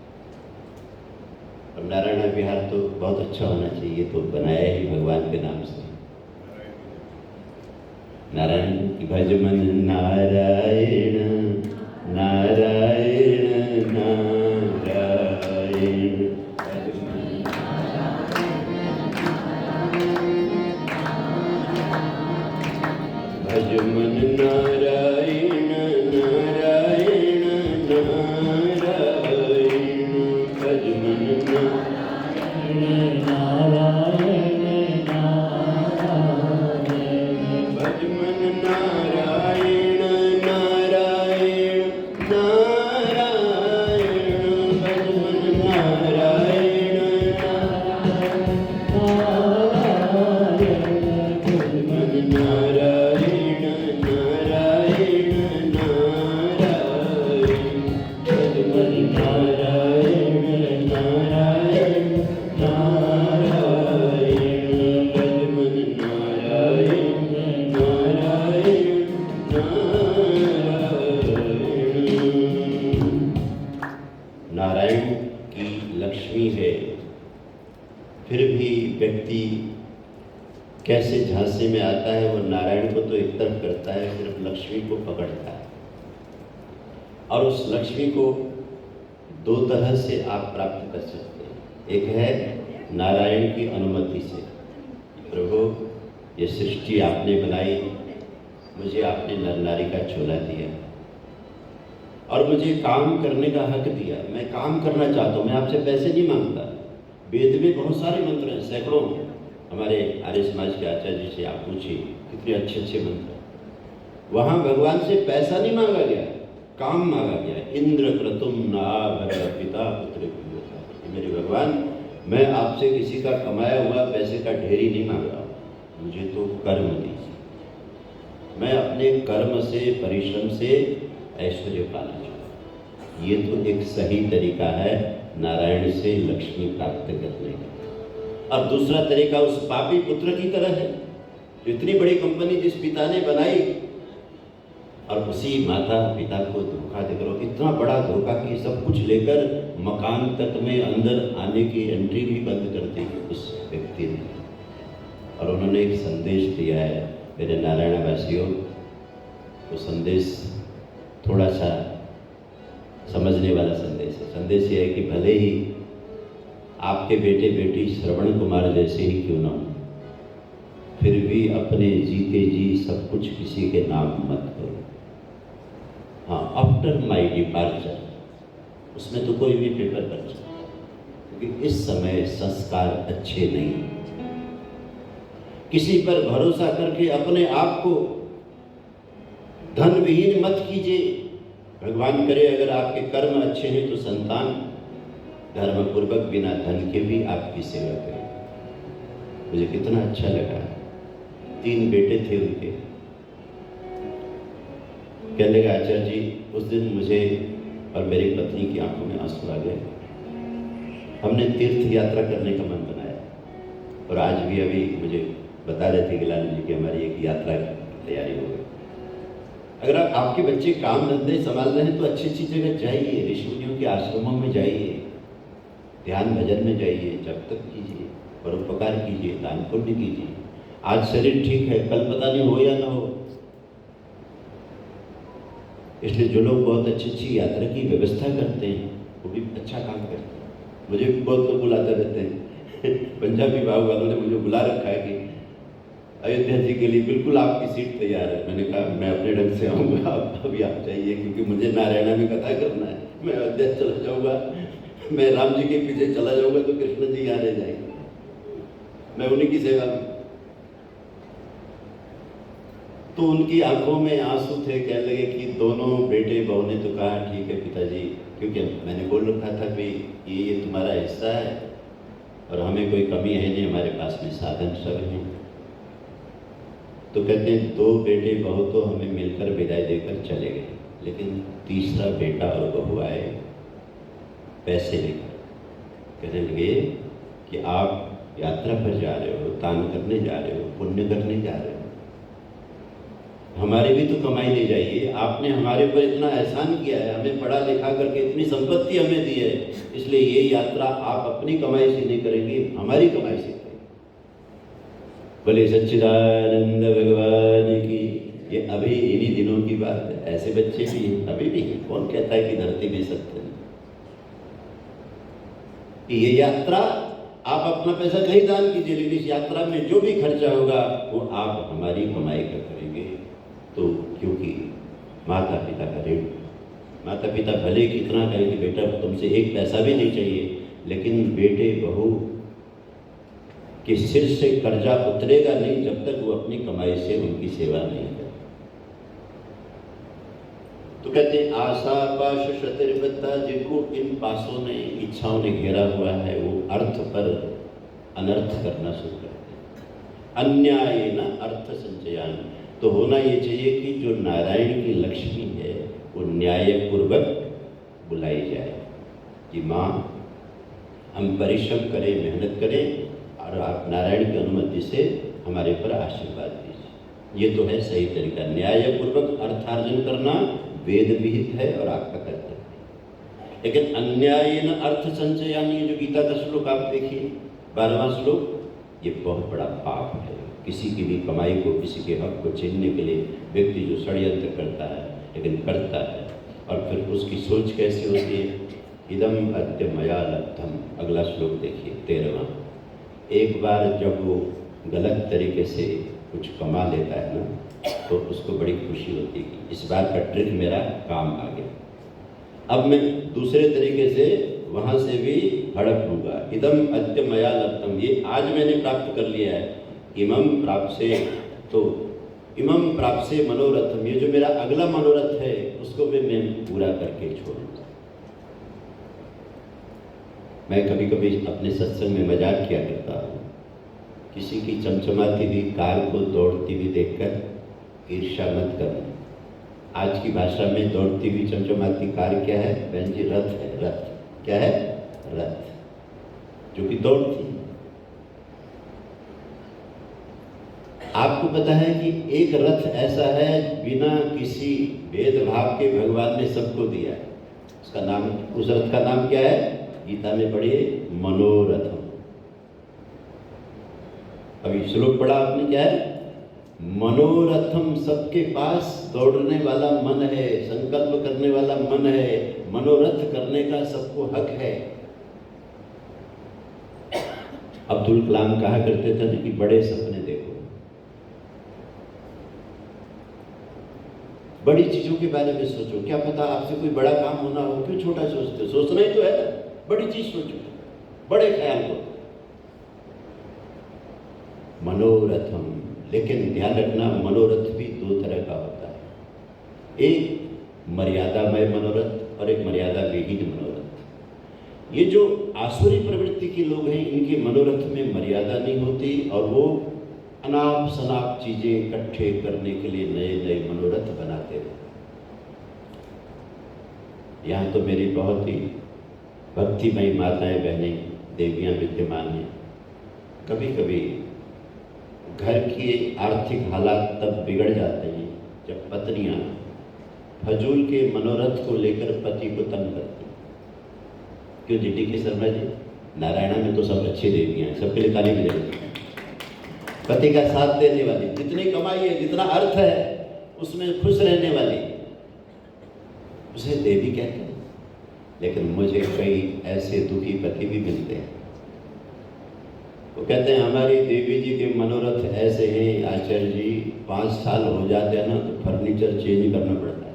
और नारायण विहार तो बहुत अच्छा होना चाहिए, तो बनाया ही भगवान के नाम से। नारायण की भज मन नारायण नारायण नारायण भज मन नारायण नारायण नारायण भज मन नारायण नारायण नारायण भज मन नारायण नारायण नारायण भज मन नारायण नारायण भज मन नारायण नारायण नारायण भज मन नारायण नारायण नारायण भज मन नारायण नारायण नारायण। नारायण की लक्ष्मी है, फिर भी व्यक्ति कैसे झांसे में आता है। वो नारायण को तो एक तरफ करता है, सिर्फ लक्ष्मी को पकड़ता है। और उस लक्ष्मी को दो तरह से आप प्राप्त कर सकते हैं। एक है नारायण की अनुमति से, प्रभु ये सृष्टि आपने बनाई, मुझे आपने नर नारी का चोला दिया और मुझे काम करने का हक दिया, मैं काम करना चाहता हूँ, मैं आपसे पैसे नहीं मांगता। वेद में बहुत सारे मंत्र हैं, सैकड़ों। हमारे आर्य समाज के आचार्य जी से आप पूछिए, कितने अच्छे अच्छे मंत्र। वहाँ भगवान से पैसा नहीं मांगा गया, काम मांगा गया। इंद्र क्रतुम नाभर पिता पुत्र पिता। मेरे भगवान, मैं आपसे किसी का कमाया हुआ पैसे का ढेरी नहीं मांग रहा हूँ, मुझे तो कर्म दीजिए। मैं अपने कर्म से, परिश्रम से ऐश्वर्य पाना चाहता हूँ। ये तो एक सही तरीका है नारायण से लक्ष्मी प्राप्त करने का। अब दूसरा तरीका उस पापी पुत्र की तरह है, जो इतनी बड़ी कंपनी जिस पिता ने बनाई और उसी माता पिता को धोखा देकर, इतना बड़ा धोखा कि सब कुछ लेकर मकान तक में अंदर आने की एंट्री भी बंद कर दी उस व्यक्ति ने। और उन्होंने एक संदेश दिया है मेरे नारायणवासियों। वो संदेश थोड़ा सा समझने वाला संदेश है। संदेश ये है कि भले ही आपके बेटे बेटी श्रवण कुमार जैसे ही क्यों ना हो, फिर भी अपने जीते जी सब कुछ किसी के नाम मत करो। हाँ, आफ्टर माई डिपार्चर, उसमें तो कोई भी पेपर कर सकता, क्योंकि इस समय संस्कार अच्छे नहीं। किसी पर भरोसा करके अपने आप को धन विहीन मत कीजिए। भगवान करे अगर आपके कर्म अच्छे हैं तो संतान धर्म पूर्वक बिना धन के भी आपकी सेवा करें। मुझे कितना अच्छा लगा, 3 बेटे थे उनके। कहने लगा आचार्य जी, उस दिन मुझे और मेरी पत्नी की आंखों में आंसू आ गए। हमने तीर्थ यात्रा करने का मन बनाया और आज भी अभी मुझे बता रहे थे गिलानी जी की हमारी एक यात्रा की तैयारी हो गई। अगर आपके बच्चे काम धंधे संभाल रहे हैं तो अच्छी अच्छी जगह जाइए, ऋषियों के आश्रमों में जाइए, ध्यान भजन में जाइए, जब तक कीजिए, परोपकार कीजिए, दान पुण्य कीजिए। आज शरीर ठीक है, कल पता नहीं हो या ना हो। इसलिए जो लोग बहुत अच्छी अच्छी यात्रा की व्यवस्था करते हैं वो भी अच्छा काम करते हैं। मुझे भी बहुत लोग बुलाते रहते हैं। पंजाबी बाबू वालों ने मुझे बुला रखा है कि अयोध्या जी के लिए बिल्कुल आपकी सीट तैयार है। मैंने कहा मैं अपने ढंग से आऊँगा, अभी आप चाहिए, क्योंकि मुझे नारायणा में कथा करना है। मैं अयोध्या चला जाऊँगा, मैं राम जी के पीछे चला जाऊँगा तो कृष्ण जी यहाँ रह जाएंगे, मैं उन्हीं की सेवा में। तो उनकी आंखों में आंसू थे। कहने लगे कि दोनों बेटे बहू ने तो कहा ठीक है पिताजी, क्योंकि मैंने बोल रखा था कि ये तुम्हारा हिस्सा है और हमें कोई कमी है नहीं, हमारे पास में साधन सब हैं। तो कहते हैं 2 बेटे बहू तो हमें मिलकर विदाई देकर चले गए, लेकिन तीसरा बेटा और बहू आए पैसे लेकर। कहने लगे कि आप यात्रा पर जा रहे हो, दान करने जा रहे हो, पुण्य करने जा रहे हो, हमारी भी तो कमाई ले जाइए। आपने हमारे ऊपर इतना एहसान किया है, हमें पढ़ा लिखा करके इतनी संपत्ति हमें दी है, इसलिए ये यात्रा आप अपनी कमाई से नहीं करेंगे, हमारी कमाई से करेंगे। बोले सच्चिदानंद भगवान की। ये अभी इन्हीं दिनों की बात है, ऐसे बच्चे भी हैं, अभी भी हैं। कौन कहता है कि धरती में सत्य नहीं? ये यात्रा आप अपना पैसा कहीं दान कीजिए, लेकिन इस यात्रा में जो भी खर्चा होगा वो आप हमारी कमाई का करेंगे। तो क्योंकि माता पिता का ऋण, माता पिता भले कितना कहें कि बेटा तुमसे एक पैसा भी नहीं चाहिए, लेकिन बेटे बहू के सिर से कर्जा उतरेगा नहीं जब तक वो अपनी कमाई से उनकी सेवा नहीं करे। तो कहते हैं आशा पाश शतिर्बद्धा, जिनको इन पासों ने, इच्छाओं ने घेरा हुआ है, वो अर्थ पर अनर्थ करना शुरू करते हैं। अन्याय न अर्थ संचयान, तो होना ये चाहिए कि जो नारायण की लक्ष्मी है वो न्यायपूर्वक बुलाई जाए कि माँ हम परिश्रम करें, मेहनत करें और आप नारायण की अनुमति से हमारे पर आशीर्वाद दीजिए। ये तो है सही तरीका। न्यायपूर्वक अर्थार्जन करना वेद विहित है और आपका कर्तव्य है। लेकिन अन्याय न अर्थ संचय, यानी जो गीता का श्लोक आप देखिए 12वां श्लोक, ये बहुत बड़ा पाप है। किसी की भी कमाई को, किसी के हक को छीनने के लिए व्यक्ति जो षड्यंत्र करता है, लेकिन करता है, और फिर उसकी सोच कैसी होती है, इदम अद्य मया लब्धम। अगला श्लोक देखिए 13वां। एक बार जब वो गलत तरीके से कुछ कमा लेता है ना, तो उसको बड़ी खुशी होती है कि इस बार का ट्रिक मेरा काम आ गया, अब मैं दूसरे तरीके से वहाँ से भी हड़प लूँगा। इदम अद्य मया लब्धम, ये आज मैंने प्राप्त कर लिया है। इमम प्राप्त से, तो इमम प्राप्त से मनोरथम, ये जो मेरा अगला मनोरथ है उसको भी मैं पूरा करके छोड़ूंगा। मैं कभी कभी अपने सत्संग में मजाक किया करता हूँ, किसी की चमचमाती हुई कार को दौड़ती हुई देखकर ईर्ष्या मत करना। आज की भाषा में दौड़ती हुई चमचमाती कार क्या है बहन जी? रथ है। रथ क्या है? रथ, जो कि दौड़ती है। आपको पता है कि एक रथ ऐसा है बिना किसी भेदभाव के भगवान ने सबको दिया है। उसका नाम, उस रथ का नाम क्या है? गीता में पढ़िए, मनोरथम। अभी श्लोक पढ़ा आपने, क्या है? मनोरथम। सबके पास दौड़ने वाला मन है, संकल्प करने वाला मन है, मनोरथ करने का सबको हक है। अब्दुल कलाम कहा करते थे ना कि बड़े सपने देखो, बड़ी चीजों के बारे में सोचो। क्या पता आपसे कोई बड़ा काम होना हो, क्यों छोटा सोचते? सोचना ही तो है, बड़ी चीज सोचो, बड़े ख्याल करो। मनोरथम, लेकिन ध्यान रखना मनोरथ भी दो तरह का होता है, एक मर्यादामय मनोरथ और एक मर्यादा विहीन मनोरथ। ये जो आसुरी प्रवृत्ति के लोग हैं, इनके मनोरथ में मर्यादा नहीं होती और वो अनाप शनाप चीजें इकट्ठे करने के लिए नए नए मनोरथ बनाते हैं। यहाँ तो मेरी बहुत ही भक्तिमयी माताएं बहनें देवियां विद्यमान हैं। कभी कभी घर के आर्थिक हालात तब बिगड़ जाते हैं जब पत्नियां फजूल के मनोरथ को लेकर पति को तंग करती हैं। क्यों जी? डी के शर्मा जी, नारायणा में तो सब अच्छी देवियां हैं, सबके लिए ताली बजाइए। पति का साथ देने वाली, जितनी कमाई है, जितना अर्थ है उसमें खुश रहने वाली, उसे देवी कहते हैं। लेकिन मुझे कई ऐसे दुखी पति भी मिलते हैं, वो कहते हैं हमारी देवी जी के मनोरथ ऐसे हैं आचार्य जी, 5 साल हो जाते हैं ना तो फर्नीचर चेंज करना पड़ता है।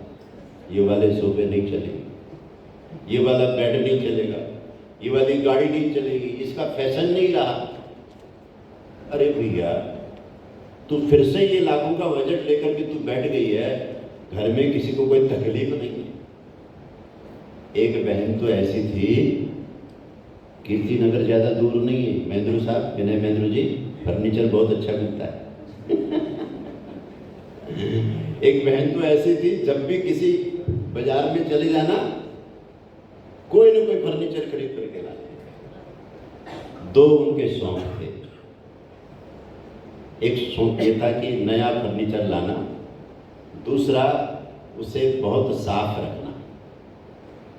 ये वाले सोफे नहीं चलेंगे, ये वाला बेड नहीं चलेगा, ये वाली गाड़ी नहीं चलेगी, इसका फैशन नहीं रहा। अरे भैया, तू फिर से ये लाखों का बजट लेकर के तू बैठ गई है, घर में किसी को कोई तकलीफ नहीं है। एक बहन तो ऐसी थी, कीर्ति नगर ज़्यादा दूर नहीं है, महेंद्र साहब, विनय महेंद्र जी, फर्नीचर बहुत अच्छा मिलता है। एक बहन तो ऐसी थी, जब भी किसी बाजार में चले जाना, कोई ना कोई फर्नीचर खरीद करके लाते। 2 उनके शौक थे। एक शौक ये था कि नया फर्नीचर लाना, दूसरा उसे बहुत साफ रखना।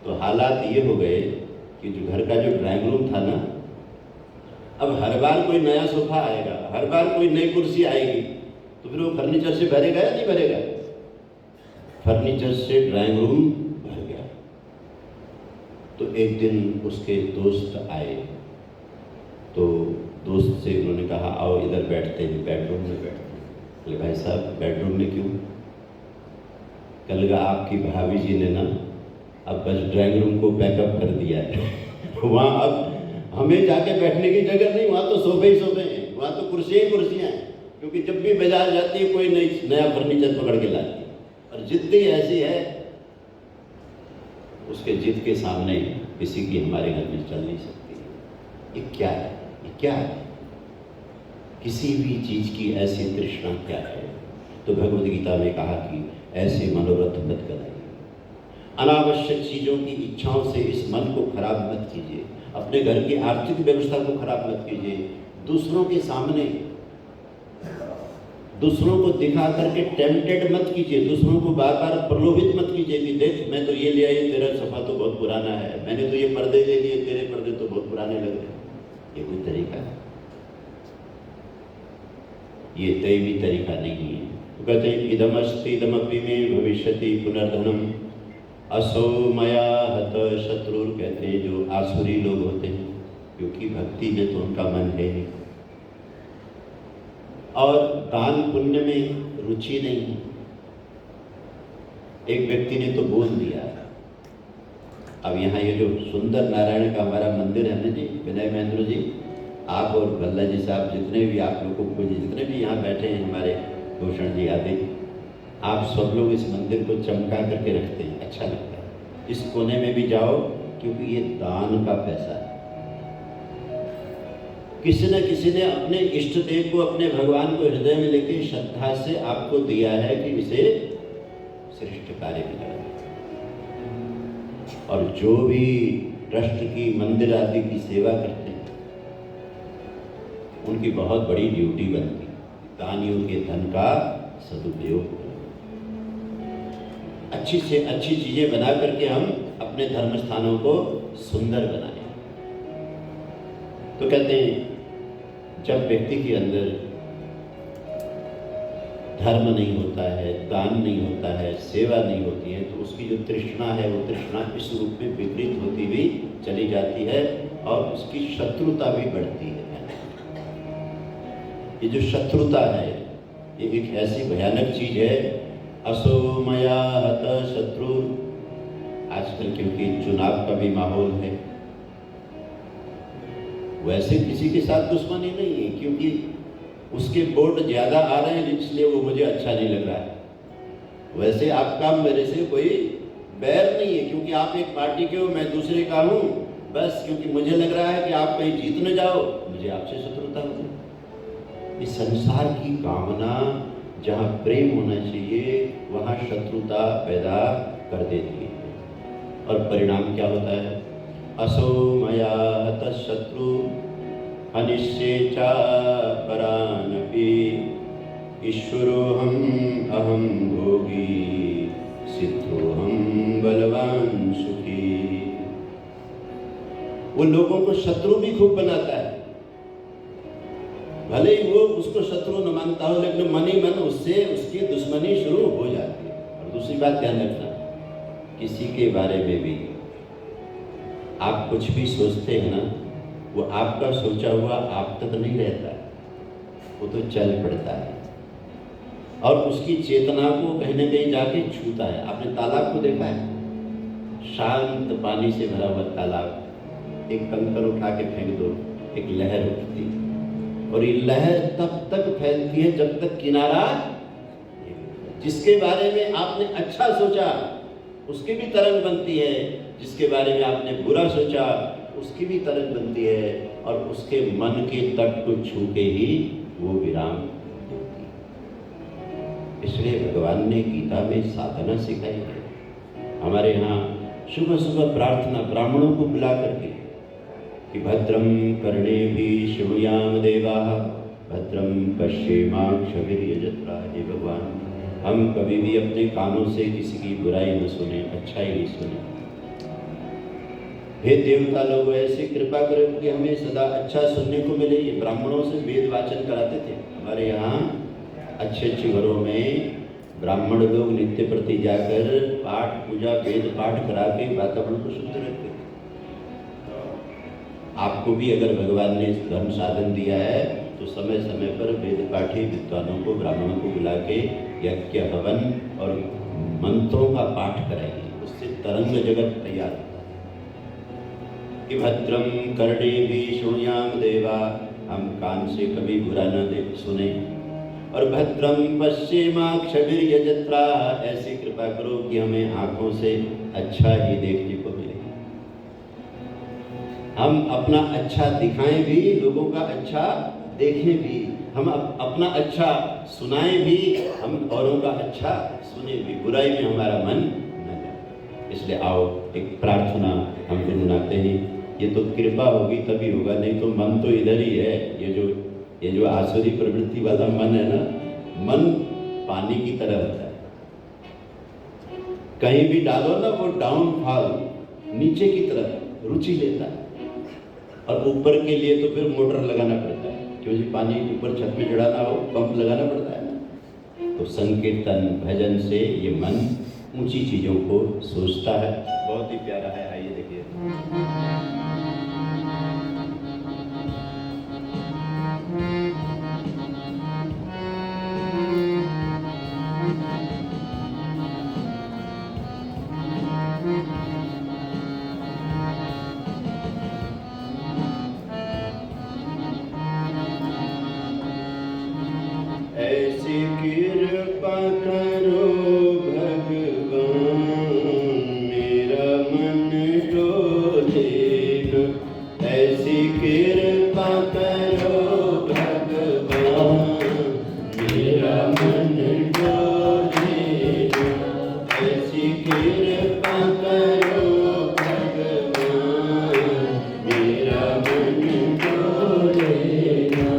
तो हालात ये हो गए कि जो घर का जो ड्राइंग रूम था ना, अब हर बार कोई नया सोफा आएगा, हर बार कोई नई कुर्सी आएगी, तो फिर वो फर्नीचर से भरेगा या नहीं भरेगा? फर्नीचर से ड्राइंग रूम भर गया। तो एक दिन उसके दोस्त आए, तो दोस्त से उन्होंने कहा आओ इधर बैठते हैं, बेडरूम में बैठते हैं। बोले भाई साहब बेडरूम में क्यों? कल लगा आपकी भाभी जी ने ना अब बस ड्राइंग रूम को पैकअप कर दिया है वहाँ अब हमें जाके बैठने की जगह नहीं, वहाँ तो सोफे ही सोफे हैं, वहाँ तो कुर्सियाँ ही कुर्सियाँ हैं, क्योंकि जब भी बाजार जाती है कोई नया फर्नीचर पकड़ के लाती है। और जिद्दी ऐसी है, उसके जिद के सामने किसी की हमारे घर में चल नहीं सकती। ये क्या है? ये क्या है? किसी भी चीज की ऐसी तृष्णा क्या है? तो भगवद गीता में कहा कि ऐसे मनोरथ मत कराइए, अनावश्यक चीजों की इच्छाओं से इस मन को खराब मत कीजिए, अपने घर की आर्थिक व्यवस्था को खराब मत कीजिए, दूसरों के सामने दूसरों को दिखा करके टेम्पटेड मत कीजिए, दूसरों को बार बार प्रलोभित मत कीजिए कि देख मैं तो ये ले आई, तेरा सोफा तो बहुत पुराना है, मैंने तो ये पर्दे ले लिए, तेरे पर्दे तो बहुत पुराने लग रहे हैं। ये कोई तरीका है? ये दैवी तरीका नहीं है। तो कहते हैं इदमस्ति इदमपि में भविष्यति पुनर्धनम असो मया हत शत्रु। कहते हैं जो आसुरी लोग होते हैं, क्योंकि भक्ति में तो उनका मन है नहीं और दान पुण्य में रुचि नहीं है। एक व्यक्ति ने तो बोल दिया। अब यहाँ ये जो सुंदर नारायण का हमारा मंदिर है ना जी, विनय महेंद्र जी, आप और भल्ला जी साहब, जितने भी आप लोगों को जितने भी यहाँ बैठे हैं, हमारे भूषण जी आदि, आप सब लोग इस मंदिर को चमका करके रखते हैं, अच्छा लगता है। इस कोने में भी जाओ, क्योंकि ये दान का पैसा है। किसी न किसी ने अपने इष्ट देव को, अपने भगवान को हृदय में लेके श्रद्धा से आपको दिया है कि इसे श्रेष्ठ कार्य में लगाएं। और जो भी ट्रस्ट की, मंदिर आदि की सेवा करते हैं, उनकी बहुत बड़ी ड्यूटी बनती है दानियों के धन का सदुपयोग करें। अच्छी से अच्छी चीजें बना करके हम अपने धर्म स्थानों को सुंदर बनाएं। तो कहते हैं जब व्यक्ति के अंदर धर्म नहीं होता है, दान नहीं होता है, सेवा नहीं होती है, तो उसकी जो तृष्णा है वो तृष्णा इस रूप में विपरीत होती हुई चली जाती है और उसकी शत्रुता भी बढ़ती है। ये जो शत्रुता है ये एक ऐसी भयानक चीज है। असो मया हत शत्रु। आजकल क्योंकि चुनाव का भी माहौल है, वैसे किसी के साथ दुश्मनी नहीं है, क्योंकि उसके वोट ज्यादा आ रहे हैं इसलिए वो मुझे अच्छा नहीं लग रहा है। वैसे आपका मेरे से कोई बैर नहीं है, क्योंकि आप एक पार्टी के हो, मैं दूसरे का हूँ, बस क्योंकि मुझे लग रहा है कि आप कहीं जीत न जाओ, मुझे आपसे शत्रुता हो जाए। इस संसार की कामना जहाँ प्रेम होना चाहिए वहाँ शत्रुता पैदा कर देती है। और परिणाम क्या होता है? असो मया हत शत्रु अनिश्चे चा परानपि ईश्वरोहम अहम भोगी सिद्धोहम बलवान सुखी। वो लोगों को शत्रु भी खूब बनाता है, भले ही वो उसको शत्रु न मानता हो, लेकिन मन ही मन उससे उसकी दुश्मनी शुरू हो जाती है। और दूसरी बात ध्यान रखना, किसी के बारे में भी आप कुछ भी सोचते हैं ना, वो आपका सोचा हुआ आप तक नहीं रहता, वो तो चल पड़ता है और उसकी चेतना को कहीं न कहीं जाके छूता है। आपने तालाब को देखा है? शांत पानी से भरा हुआ तालाब, एक कंकर उठा के फेंक दो, एक लहर उठती है और ये लहर तब तक फैलती है जब तक किनारा। जिसके बारे में आपने अच्छा सोचा उसकी भी तरंग बनती है, जिसके बारे में आपने बुरा सोचा उसकी भी तरंग बनती है, और उसके मन के तट को छू के ही वो विराम देती है। इसलिए भगवान ने गीता में साधना सिखाई है। हमारे यहाँ सुबह सुबह प्रार्थना ब्राह्मणों को बुला करके कि भद्रम कर्णेभिः शृणुयाम देवाः भद्रम पश्येमाक्षभिर्यजत्रा। हे भगवान, हम कभी भी अपने कानों से किसी की बुराई न सुने, अच्छा ही नहीं सुने। हे देवता लोग ऐसे कृपा करो कि हमें सदा अच्छा सुनने को मिले। ये ब्राह्मणों से वेद वाचन कराते थे। हमारे यहाँ अच्छे अच्छे घरों में ब्राह्मण लोग नित्य प्रति जाकर पाठ पूजा वेद पाठ करा के वातावरण को शुद्ध रखते थे। आपको भी अगर भगवान ने धर्म साधन दिया है तो समय समय पर वेद पाठी विद्वानों को ब्राह्मणों को बुला के यज्ञ हवन और मंत्रों का पाठ कराइए। उससे तरंग जगत तैयार होता है कि भद्रम कर्णेभिः शृणुयाम देवा, हम कान से कभी बुरा न दे सुने, और भद्रम पश्येमाक्षभिर्यजत्रा, ऐसी कृपा करो कि हमें आंखों से अच्छा ही देखने को मिले। हम अपना अच्छा दिखाएं भी, लोगों का अच्छा देखें भी, हम अपना अच्छा सुनाएं भी, हम औरों का अच्छा सुने भी, बुराई में हमारा मन न जाए। इसलिए आओ एक प्रार्थना हम गुनगुनाते हैं। ये तो कृपा होगी तभी होगा, नहीं तो मन तो इधर ही है। ये जो आसुरी प्रवृत्ति वाला मन है ना, मन पानी की तरह होता है, कहीं भी डालो ना वो डाउनफॉल नीचे की तरफ रुचि लेता है, और ऊपर के लिए तो फिर मोटर लगाना पड़ता है, क्योंकि पानी ऊपर छत में चढ़ाना हो पंप लगाना पड़ता है ना। तो संकीर्तन भजन से ये मन ऊंची चीजों को सोचता है। बहुत ही प्यारा है, आइए देखिए। ऐसी कृपा करो भगवान, मेरा मन डोलेगा। ऐसी कृपा करो भगवान, मेरा मन डोलेगा। ऐसी कृपा करो भगवान, मेरा मन डोलेगा।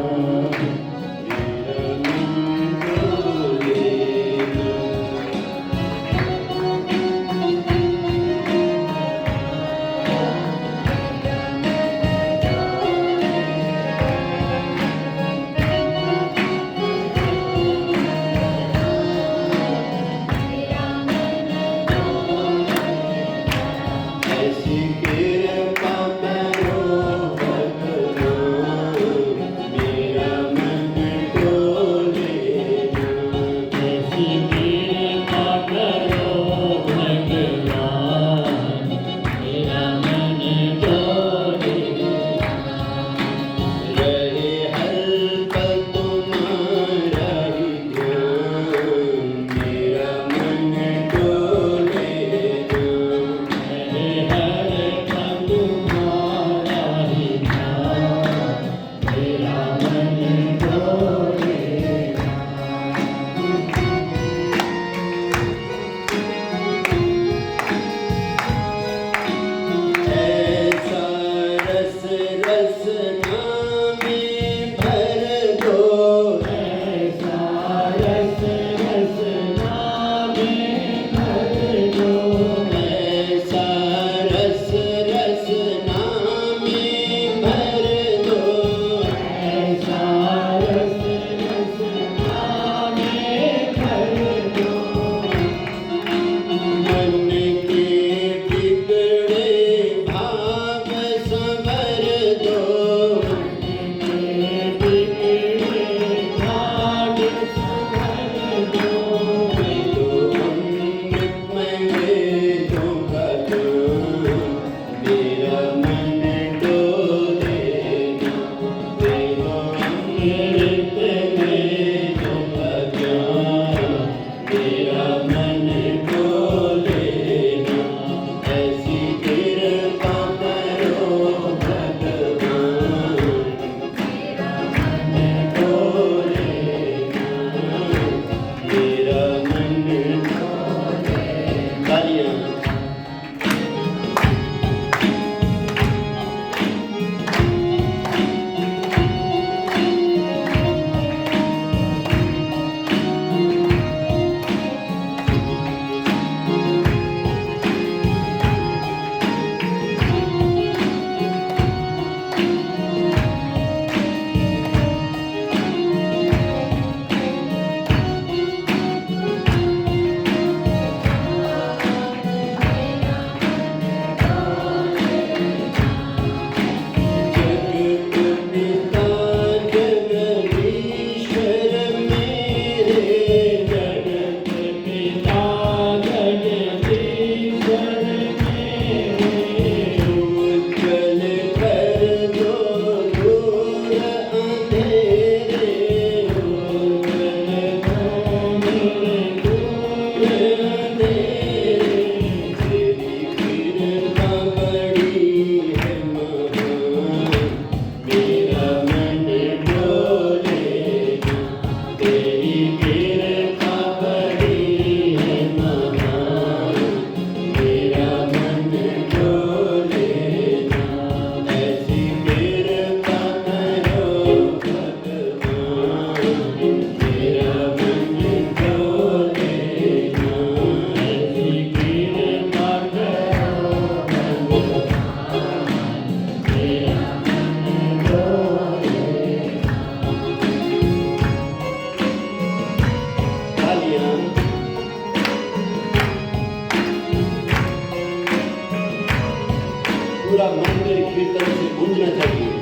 पूरा मंदिर कीर्तन से गूंजना चाहिए।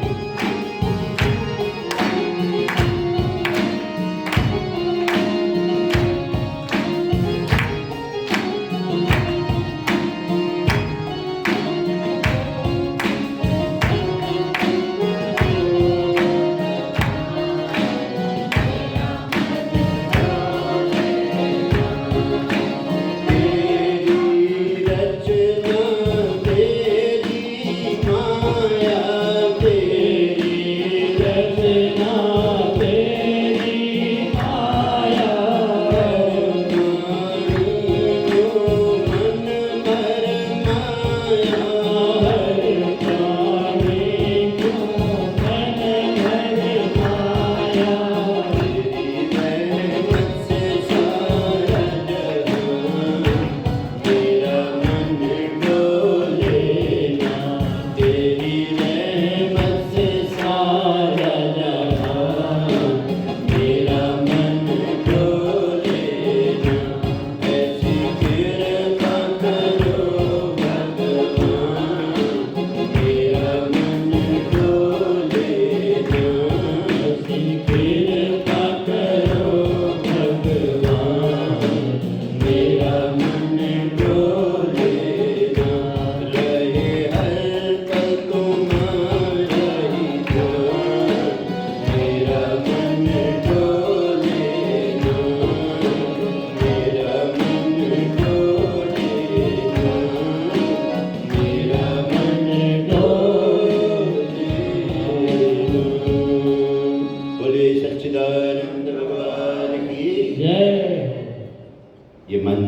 ये मन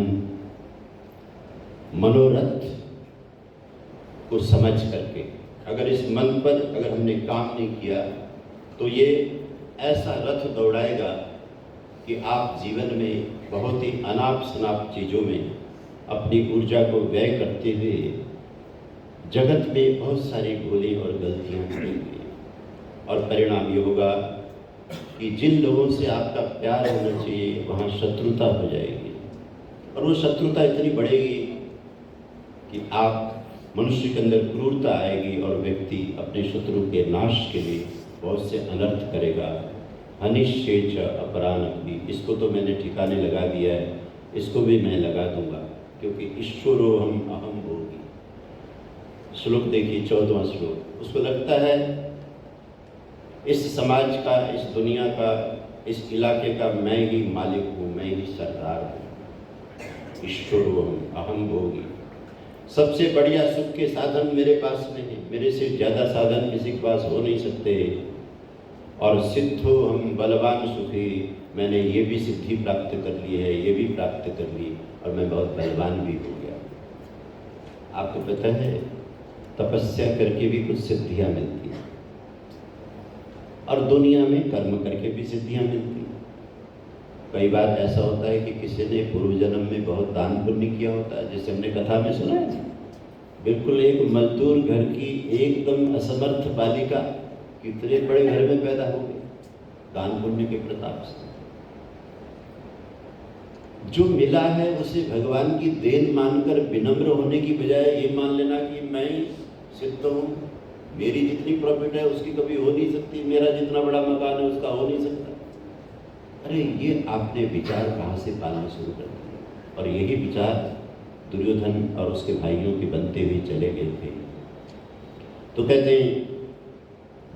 मनोरथ को समझ करके अगर इस मन पर अगर हमने काम नहीं किया तो ये ऐसा रथ दौड़ाएगा कि आप जीवन में बहुत ही अनाप शनाप चीज़ों में अपनी ऊर्जा को व्यय करते हुए जगत में बहुत सारी भूलें और गलतियां करेंगे और परिणाम ये होगा कि जिन लोगों से आपका प्यार होना चाहिए वहाँ शत्रुता हो जाएगी और वो शत्रुता इतनी बढ़ेगी कि आप मनुष्य के अंदर क्रूरता आएगी और व्यक्ति अपने शत्रु के नाश के लिए बहुत से अनर्थ करेगा। अनिश्चेच अपरानपि, इसको तो मैंने ठिकाने लगा दिया है, इसको भी मैं लगा दूंगा क्योंकि ईश्वरोहम अहम भोगी। श्लोक देखिए 14वां श्लोक। उसको लगता है इस समाज का, इस दुनिया का, इस इलाके का मैं ही मालिक हूँ, मैं ही सरदार हूँ। ईश्वरोहम अहम भोगी। सबसे बढ़िया सुख के साधन मेरे पास में है, मेरे से ज़्यादा साधन किसी के पास हो नहीं सकते। और सिद्धो हम बलवान सुखी, मैंने ये भी सिद्धि प्राप्त कर ली है, ये भी प्राप्त कर ली और मैं बहुत बलवान भी हो गया। आपको पता है तपस्या करके भी कुछ सिद्धियाँ मिलती हैं और दुनिया में कर्म करके भी सिद्धियाँ मिलती हैं। कई बार ऐसा होता है कि किसी ने पूर्व जन्म में बहुत दान पुण्य किया होता है, जैसे हमने कथा में सुना है। बिल्कुल एक मजदूर घर की एकदम असमर्थ बालिका कितने बड़े घर में पैदा हो गई दान पुण्य के प्रताप से। जो मिला है उसे भगवान की देन मानकर विनम्र होने की बजाय ये मान लेना कि मैं सिद्ध हूँ, मेरी जितनी प्रॉफिट है उसकी कभी हो नहीं सकती, मेरा जितना बड़ा मकान है उसका हो नहीं सकता। अरे ये आपने विचार कहाँ से पालना शुरू कर दिया। और यही विचार दुर्योधन और उसके भाइयों के बनते हुए चले गए थे। तो कहते हैं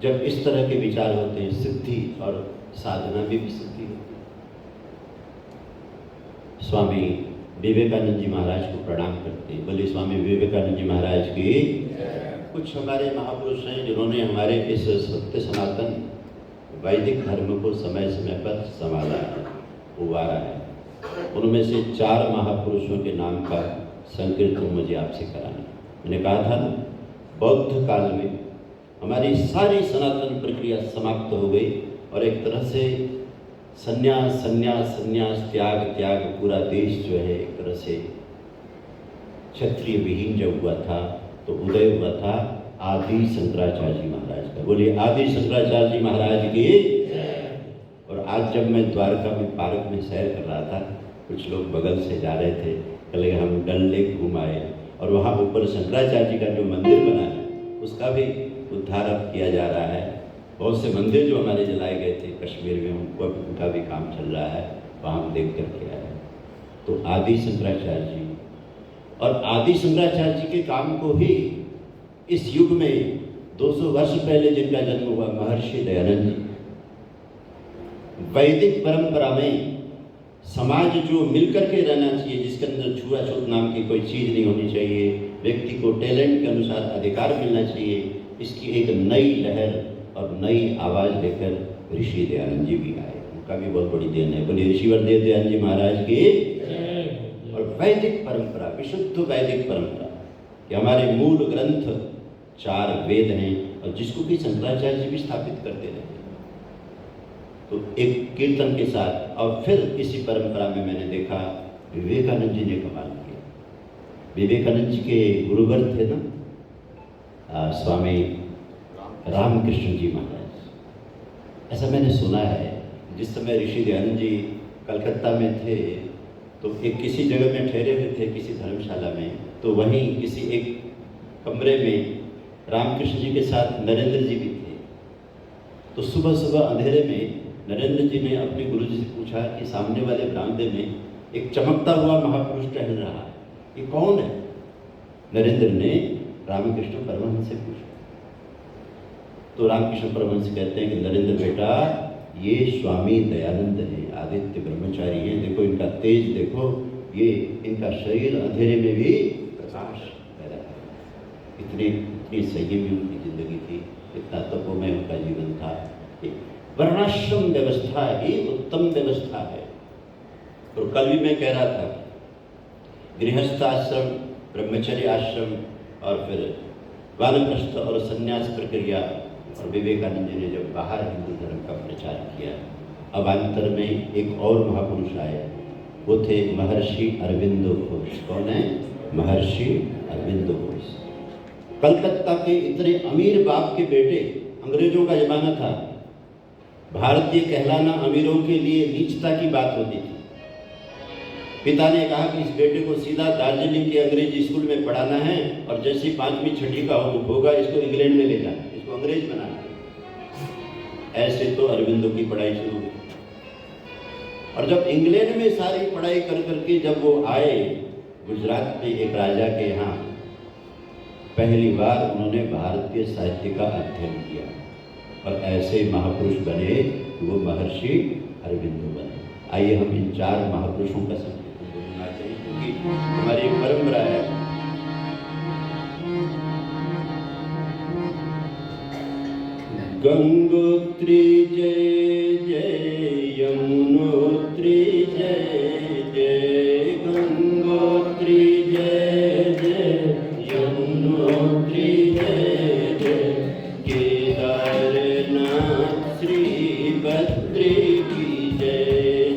जब इस तरह के विचार होते हैं सिद्धि और साधना में भी सिद्धि होती है। स्वामी विवेकानंद जी महाराज को प्रणाम करते हैं। बोले स्वामी विवेकानंद जी महाराज की। कुछ हमारे महापुरुष हैं जिन्होंने हमारे इस सत्य सनातन वैदिक धर्म को समय समय पर संभाला है, उबारा है। उनमें से 4 महापुरुषों के नाम का संकीर्तन मुझे आपसे कराना। मैंने कहा था ना, बौद्ध काल में हमारी सारी सनातन प्रक्रिया समाप्त हो गई और एक तरह से संन्यास संन्यास संन्यास त्याग त्याग पूरा देश जो है एक तरह से क्षत्रिय विहीन जब हुआ था तो उदय हुआ था आदि शंकराचार्य जी महाराज का। बोलिए आदि शंकराचार्य जी महाराज की। और आज जब मैं द्वारका में पार्क में सैर कर रहा था, कुछ लोग बगल से जा रहे थे, कल हम डल लेक घूम आए और वहाँ ऊपर शंकराचार्य जी का जो मंदिर बना है उसका भी उद्धार अब किया जा रहा है। बहुत से मंदिर जो हमारे जलाए गए थे कश्मीर में, उनका भी काम चल रहा है, वहाँ हम देख करके आए। तो आदि शंकराचार्य जी और आदि शंकराचार्य जी के काम को ही इस युग में 200 वर्ष पहले जिनका जन्म हुआ, महर्षि दयानंद जी, वैदिक परंपरा में समाज जो मिलकर के रहना चाहिए, जिसके अंदर छुआछूत नाम की कोई चीज़ नहीं होनी चाहिए, व्यक्ति को टैलेंट के अनुसार अधिकार मिलना चाहिए, इसकी एक नई लहर और नई आवाज़ लेकर ऋषि दयानंद जी भी आए। उनका भी बहुत बड़ी देन है। बोलिए ऋषिवर देव दयानंद जी महाराज की। और वैदिक परंपरा, विशुद्ध वैदिक परंपरा, कि हमारे मूल ग्रंथ 4 वेद हैं और जिसको कि शंकराचार्य जी भी स्थापित करते रहे। तो एक कीर्तन के साथ और फिर इसी परंपरा में मैंने देखा विवेकानंद जी ने कमाल किया। विवेकानंद जी के गुरुवर थे ना स्वामी रामकृष्ण जी महाराज। ऐसा मैंने सुना है, जिस समय ऋषि दयानंद जी कलकत्ता में थे तो एक किसी जगह में ठहरे हुए थे, किसी धर्मशाला में, तो वहीं किसी एक कमरे में रामकृष्ण जी के साथ नरेंद्र जी भी थे। तो सुबह सुबह अंधेरे में नरेंद्र जी ने अपने गुरु जी से पूछा कि सामने वाले बरामदे में एक चमकता हुआ महापुरुष टहल रहा है, ये कौन है? नरेंद्र ने रामकृष्ण परमहंस से पूछा। तो रामकृष्ण परमहंस कहते हैं कि नरेंद्र बेटा, ये स्वामी दयानंद है, आदित्य ब्रह्मचारी हैं, देखो इनका तेज देखो, ये इनका शरीर अंधेरे में भी प्रकाश पैदा है। इतनी संयमी उनकी जिंदगी थी, इतना तपोमय उनका जीवन था। वर्णाश्रम व्यवस्था ही उत्तम व्यवस्था है। तो कल भी मैं कह रहा था, गृहस्थ आश्रम, ब्रह्मचर्य आश्रम और फिर वानप्रस्थ और संन्यास प्रक्रिया, और विवेकानंद जी ने जब बाहर हिंदू धर्म का प्रचार किया, अब अंतर में एक और महापुरुष आए, वो थे महर्षि अरविंदो घोष। कौन है? महर्षि अरविंदो घोष। कलकत्ता के इतने अमीर बाप के बेटे, अंग्रेजों का जमाना था, भारतीय कहलाना अमीरों के लिए नीचता की बात होती थी। पिता ने कहा कि इस बेटे को सीधा दार्जिलिंग के अंग्रेजी स्कूल में पढ़ाना है और जैसे 5वीं 6वीं का होगा इसको इंग्लैंड में ले जाना, इसको अंग्रेज बनाना है। ऐसे तो अरविंदो की पढ़ाई शुरू हुई। और जब इंग्लैंड में सारी पढ़ाई कर करके जब वो आए गुजरात में एक राजा के यहाँ, पहली बार उन्होंने भारतीय साहित्य का अध्ययन किया और ऐसे महापुरुष बने कि वो महर्षि अरविंदो बने। आइए हम इन 4 महापुरुषों का संकीर्तन बोलना चाहिए, क्योंकि हमारी एक परंपरा है। गंगोत्री जय जय, यमुनोत्री जय जय, गंगोत्री जय जय, यमुनोत्री जय जय, केदारनाथ श्री बद्री की जय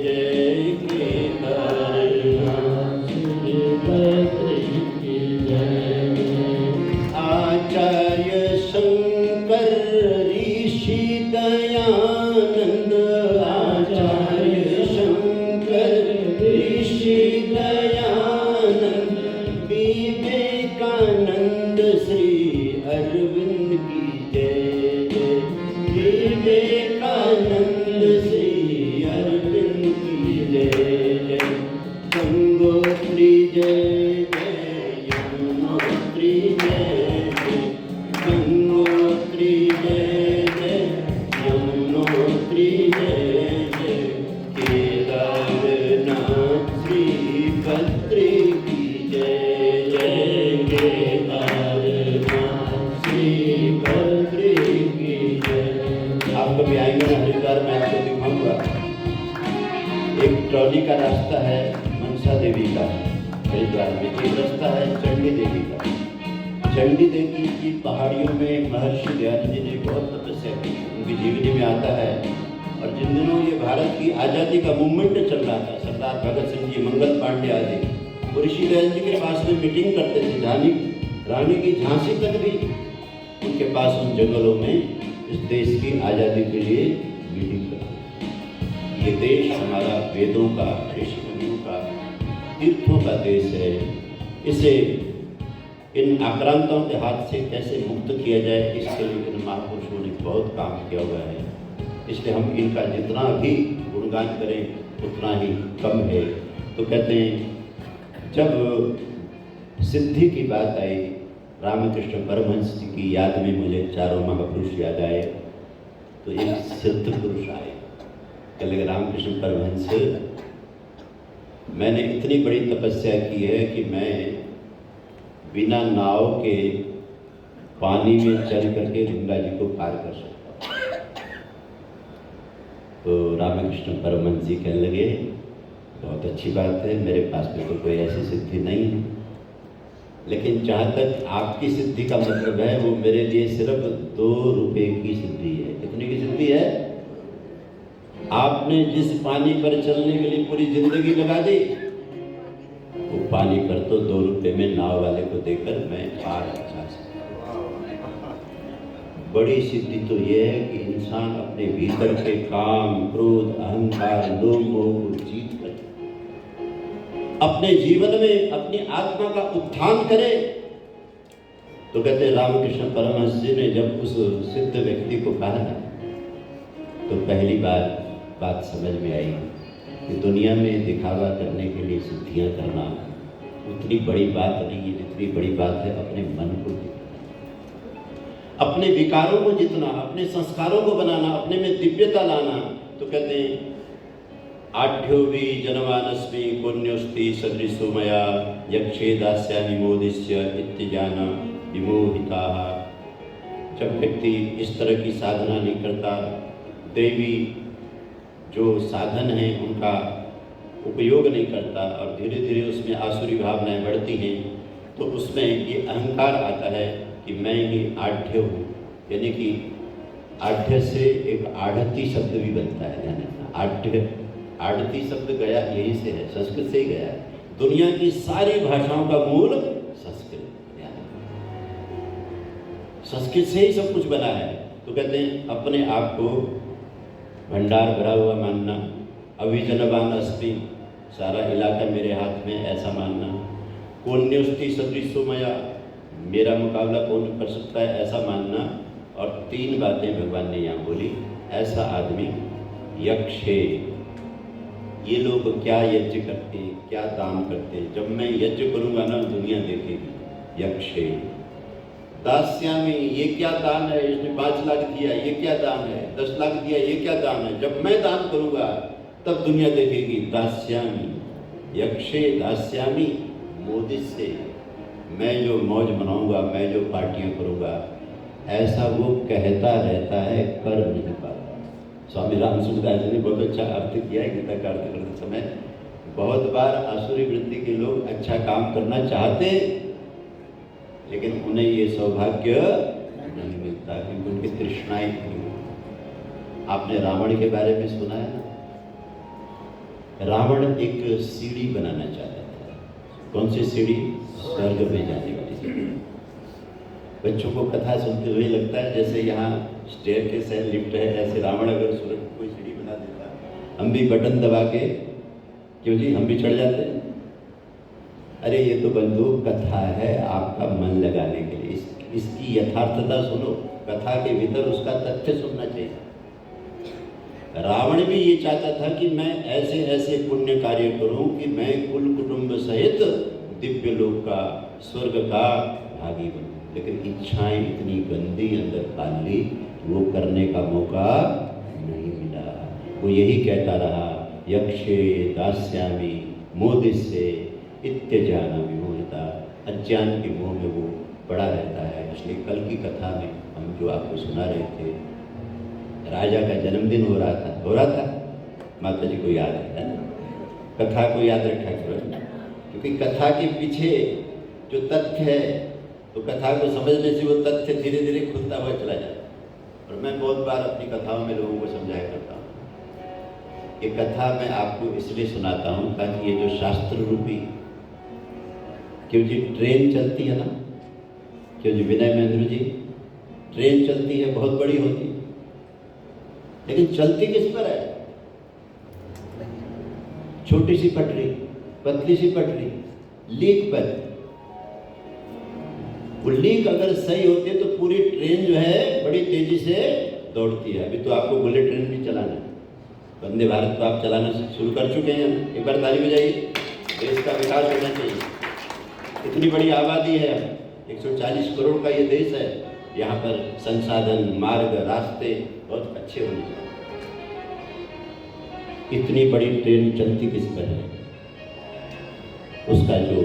जय, केदारनाथ श्री बद्री की जय जय, आचार्य शंकर ऋषि दयानंद, आचार्य शंकर ऋषि दयानंद, विवेकानंद श्री अरविंद की जय जय, विवेकानंद श्री अरविंद की जय जय, गंगोत्री जय जय, यमुनोत्री जय जय, गंगोत्री जय जय, यमुनोत्री जय जय, केदारनाथ श्री बद्री की जय जय, केदारनाथ श्री बद्री की जय। आप कभी आएंगे ना हरिद्वार में, आपको दिखाऊंगा। एक ट्रॉली का रास्ता है मनसा देवी का हरिद्वार में, एक रास्ता है चंडी देवी का। चंडी देवी की पहाड़ियों में महर्षि दयानंद जी ने बहुत तपस्या की, उनकी जीवनी में आता है। और जिन दिनों ये भारत की आज़ादी का मूवमेंट चल रहा था, सरदार भगत सिंह जी, मंगल पांडे आदि, वो ऋषि दयानंद जी के पास में मीटिंग करते थे। रानी की झांसी तक भी उनके पास उन जंगलों में इस देश की आज़ादी के लिए मीटिंग करते। ये देश हमारा वेदों का, ऋषि मुनियों का, तीर्थों का देश है। इसे इन आक्रांतों के हाथ से कैसे मुक्त किया जाए, इसके लिए इन महापुरुषों ने बहुत काम किया हुआ है। इसलिए हम इनका जितना भी गुणगान करें उतना ही कम है। तो कहते हैं जब सिद्धि की बात आई, रामकृष्ण परमहंस जी की याद में मुझे चारों महापुरुष याद आए। तो एक सिद्ध पुरुष आए, कह लगे रामकृष्ण परमहंस, मैंने इतनी बड़ी तपस्या की है कि मैं बिना नाव के पानी में चल करके गंगा जी को पार कर सकता हूँ। तो रामकृष्ण परमहंस जी कहने लगे बहुत अच्छी बात है, मेरे पास में तो कोई ऐसी सिद्धि नहीं है, लेकिन जहाँ तक आपकी सिद्धि का मतलब है वो मेरे लिए सिर्फ 2 रुपए की सिद्धि है। कितने की सिद्धि है? आपने जिस पानी पर चलने के लिए पूरी जिंदगी लगा दी, वो पानी पर तो 2 रुपए में नाव वाले को देकर मैं पार जा सकता हूँ। बड़ी सिद्धि तो ये है कि इंसान अपने भीतर के काम, क्रोध, अहंकार, लोभ, मोह को जीत कर अपने जीवन में अपनी आत्मा का उत्थान करे। तो कहते रामकृष्ण परमहंस जी ने जब उस सिद्ध व्यक्ति को कहा ना, तो पहली बार बात समझ में आई कि दुनिया में दिखावा करने के लिए सिद्धियां करना उतनी बड़ी बात नहीं है जितनी बड़ी बात है अपने मन को जीतना, अपने विकारों को जीतना, अपने संस्कारों को बनाना, अपने में दिव्यता लाना। तो कहते हैं आढ्योवि जनमानस्मि पुण्योस्ति सदृशो मया यक्षे दास्यामि मोदिस्य इत्यजान विमोहिताः। जब व्यक्ति इस तरह की साधना नहीं करता, देवी जो साधन है उनका उपयोग नहीं करता और धीरे धीरे उसमें आसुरी भावनाएं बढ़ती हैं, तो उसमें ये अहंकार आता है कि मैं ही आढ़्य हूँ। यानी कि आढ़्य से एक आढ़ती शब्द भी बनता है, ध्यान रखना। आढ़्य, आढ़ती शब्द गया यहीं से है, संस्कृत से ही गया है। दुनिया की सारी भाषाओं का मूल संस्कृत, संस्कृत से ही सब कुछ बना है। तो कहते हैं अपने आप को भंडार भरा हुआ मानना, अभिजनवान अस्ति, सारा इलाका मेरे हाथ में, ऐसा मानना। पुण्योस्ति सदृशो मया, मेरा मुकाबला कौन कर सकता है, ऐसा मानना। और 3 बातें भगवान ने यहाँ बोली। ऐसा आदमी यक्षे, ये लोग क्या यज्ञ करते हैं, क्या दान करते हैं, जब मैं यज्ञ करूँगा ना दुनिया देखेगी। यक्षे दास्यामी, ये क्या दान है, इसने 5 लाख दिया, ये क्या दान है, 10 लाख दिया, ये क्या दान है, जब मैं दान करूँगा तब दुनिया देखेगी। दास्यामी, यक्षे दास्यामी मोदिस्य, मैं जो मौज मनाऊंगा, मैं जो पार्टियां करूँगा, ऐसा वो कहता रहता है, कर नहीं पाता। स्वामी रामसूत्रदास जी ने बहुत अच्छा अर्थ किया है गीता का अर्थ करते समय। बहुत बार आसुरी वृत्ति के लोग अच्छा काम करना चाहते, लेकिन उन्हें ये सौभाग्य नहीं मिलता क्योंकि उनकी तृष्णाएं थी। आपने रावण के बारे में सुना है ना? रावण एक सीढ़ी बनाना चाहता था। कौन सी सीढ़ी? स्वर्ग में जाने वाली सीढ़ी। बच्चों को कथा सुनते हुए लगता है जैसे यहाँ स्टेयरकेस है, लिफ्ट है, ऐसे रावण अगर स्वर्ग की कोई सीढ़ी बना देता, हम भी बटन दबा के, क्यों जी, हम भी चढ़ जाते हैं। अरे ये तो बंदूक कथा है आपका मन लगाने के लिए। इसकी यथार्थता सुनो, कथा के भीतर उसका तथ्य सुनना चाहिए। रावण भी ये चाहता था कि मैं ऐसे ऐसे पुण्य कार्य करूं कि मैं कुल कुटुंब सहित दिव्य लोक का, स्वर्ग का भागी बनूं, लेकिन इच्छाएं इतनी गंदी अंदर पाल ली, वो करने का मौका नहीं मिला। वो यही कहता रहा, यक्षे दास्यामि मोदिस्य इत्यजान विमोहिता, अज्ञान के मोह में वो पड़ा रहता है। इसलिए कल की कथा में हम जो आपको सुना रहे थे, राजा का जन्मदिन हो रहा था, माता जी को याद है ना? कथा को याद रखा करो, क्योंकि कथा के पीछे जो तथ्य है, तो कथा को समझने से वो तथ्य धीरे धीरे खुलता हुआ चला जाता है। और मैं बहुत बार अपनी कथाओं में लोगों को समझाया करता हूँ। ये कथा मैं आपको इसलिए सुनाता हूँ ताकि ये जो शास्त्र रूपी, क्योंकि ट्रेन चलती है ना, क्योंकि विनय महेंद्र जी, ट्रेन चलती है, बहुत बड़ी होती है, लेकिन चलती किस पर है? छोटी सी पटरी, पतली सी पटरी, लीक पर। बुल्ली अगर सही होती है तो पूरी ट्रेन जो है बड़ी तेजी से दौड़ती है। अभी तो आपको बुलेट ट्रेन भी चलाना है, वंदे भारत तो आप चलाना शुरू कर चुके हैं। एक बार ताली बजाइए, देश का विकास होना चाहिए। इतनी बड़ी आबादी है, 140 करोड़ का ये देश है, यहाँ पर संसाधन, मार्ग, रास्ते बहुत अच्छे होने चाहिए। इतनी बड़ी ट्रेन चलती किस पर है? उसका जो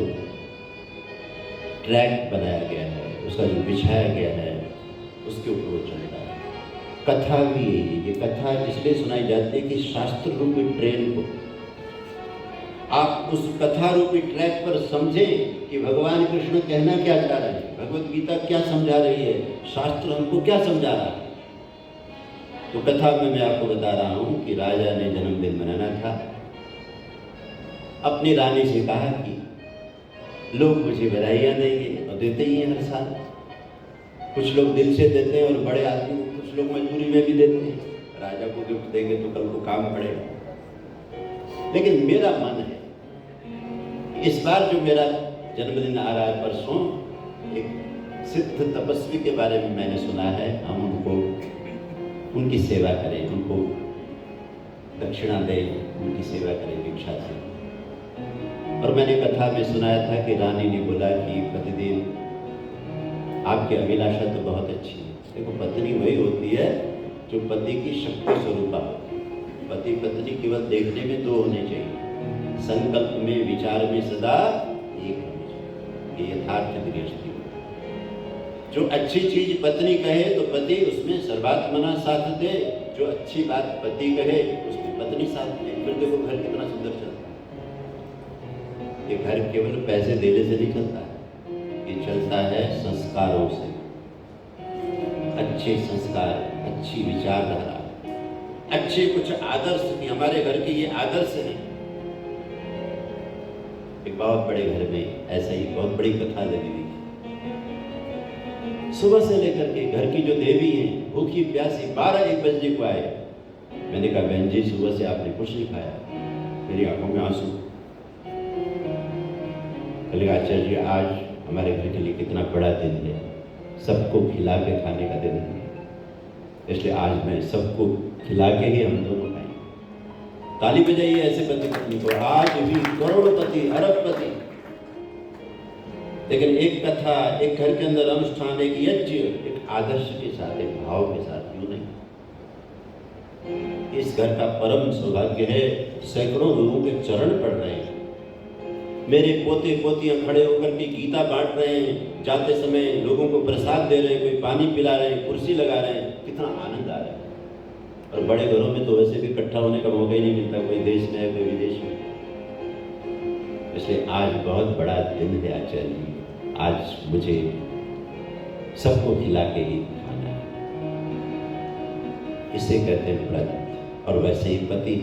ट्रैक बनाया गया है, उसका जो बिछाया गया है, उसके ऊपर वो चलता है। कथा भी ये कथा इसलिए सुनाई जाती है कि शास्त्र रूपी ट्रेन को आप उस कथा रूपी ट्रैक पर समझें कि भगवान कृष्ण कहना क्या चाह रहे हैं, भगवत गीता क्या समझा रही है, शास्त्र हमको क्या समझा रहा है। तो कथा में मैं आपको बता रहा हूं कि राजा ने जन्मदिन मनाना था। अपनी रानी से कहा कि लोग मुझे बधाइयाँ देंगे, और देते ही हैं हर साल। कुछ लोग दिल से देते हैं और बड़े आदमी, कुछ लोग मजबूरी में भी देते हैं। राजा को गिफ्ट देंगे तो कल को काम पड़ेगा। लेकिन मेरा मन है इस बार जो मेरा जन्मदिन आ रहा है परसों, एक सिद्ध तपस्वी के बारे में मैंने सुना है, हम उनको उनकी सेवा करें, उनको दक्षिणा दें, उनकी सेवा करें भिक्षा से। और मैंने कथा में सुनाया था कि रानी ने बोला कि पतिदेव आपकी अभिलाषा तो बहुत अच्छी है। देखो, पत्नी वही होती है जो पति की शक्ति स्वरूपा होती है। पति पत्नी केवल देखने में दो होने चाहिए, संकल्प में, विचार में सदा एक होने चाहिए। ये यथार्थ गृहस्थी। जो अच्छी चीज पत्नी कहे तो पति उसमें सर्वात्मना साथ दे, जो अच्छी बात पति कहे उसमें पत्नी साथ दे। फिर देखो घर कितना सुंदर चलता है। ये घर केवल पैसे देने से नहीं चलता है, ये चलता है संस्कारों से। अच्छे संस्कार, अच्छी विचारधारा, अच्छे कुछ आदर्श कि हमारे घर के ये आदर्श हैं। एक बहुत बड़े घर में ऐसा ही बहुत बड़ी कथा लगी हुई। सुबह से लेकर के घर की जो देवी है भूखी प्यासी 12-1 बजने को आए। मैंने कहा बहन जी सुबह से आपने कुछ नहीं खाया। मेरी आंखों में आंसू। कल आचार्य जी आज हमारे घर के लिए कितना बड़ा दिन है, सबको खिला के खाने का दिन है, इसलिए आज मैं सबको खिला के ही हम दोनों खाएं। ताली बजाइए ऐसे पति पत्नी को। आज भी करोड़पति, अरबपति। लेकिन एक कथा, एक घर के अंदर अनुष्ठान, एक यज्ञ, एक आदर्श के साथ, एक भाव के साथ, क्यों नहीं? इस घर का परम सौभाग्य है, सैकड़ों लोगों के चरण पड़ रहे हैं। मेरे पोते पोतियां खड़े होकर के गीता बांट रहे हैं, जाते समय लोगों को प्रसाद दे रहे हैं, कोई पानी पिला रहे हैं, कुर्सी लगा रहे हैं, कितना आनंद आ रहा है। और बड़े घरों में तो वैसे भी इकट्ठा होने का मौका ही नहीं मिलता, कोई देश में है, कोई विदेश में। इसलिए आज बहुत बड़ा दिन है आचार्य जी। आज मुझे सबको खिला के ही खाना है, इसे कहते हैं व्रत। और वैसे ही पति,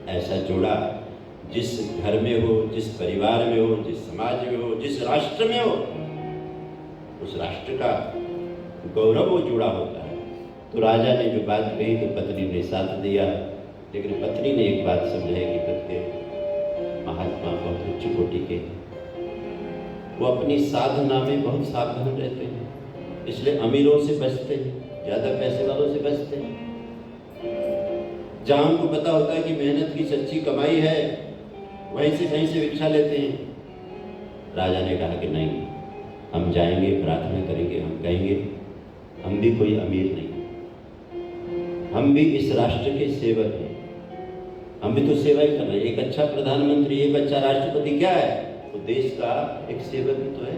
ऐसा जोड़ा जिस घर में हो, जिस परिवार में हो, जिस समाज में हो, जिस राष्ट्र में हो, उस राष्ट्र का गौरव वो जुड़ा होता है। तो राजा ने जो बात कही तो पत्नी ने साथ दिया। लेकिन पत्नी ने एक बात समझाई कि पत्नी महात्मा बहुत उच्च कोटि के, वो अपनी साधना में बहुत सावधान रहते हैं, इसलिए अमीरों से बचते हैं, ज़्यादा पैसे वालों से बचते हैं। जहाँ उनको पता होता है कि मेहनत की सच्ची कमाई है, वहीं से कहीं से भिक्षा लेते हैं। राजा ने कहा कि नहीं, हम जाएंगे, प्रार्थना करेंगे, हम कहेंगे हम भी कोई अमीर नहीं, हम भी इस राष्ट्र के सेवक हैं, हम भी तो सेवा ही कर रहे हैं। एक अच्छा प्रधानमंत्री, एक अच्छा राष्ट्रपति क्या है? वो देश का एक सेवक ही तो है,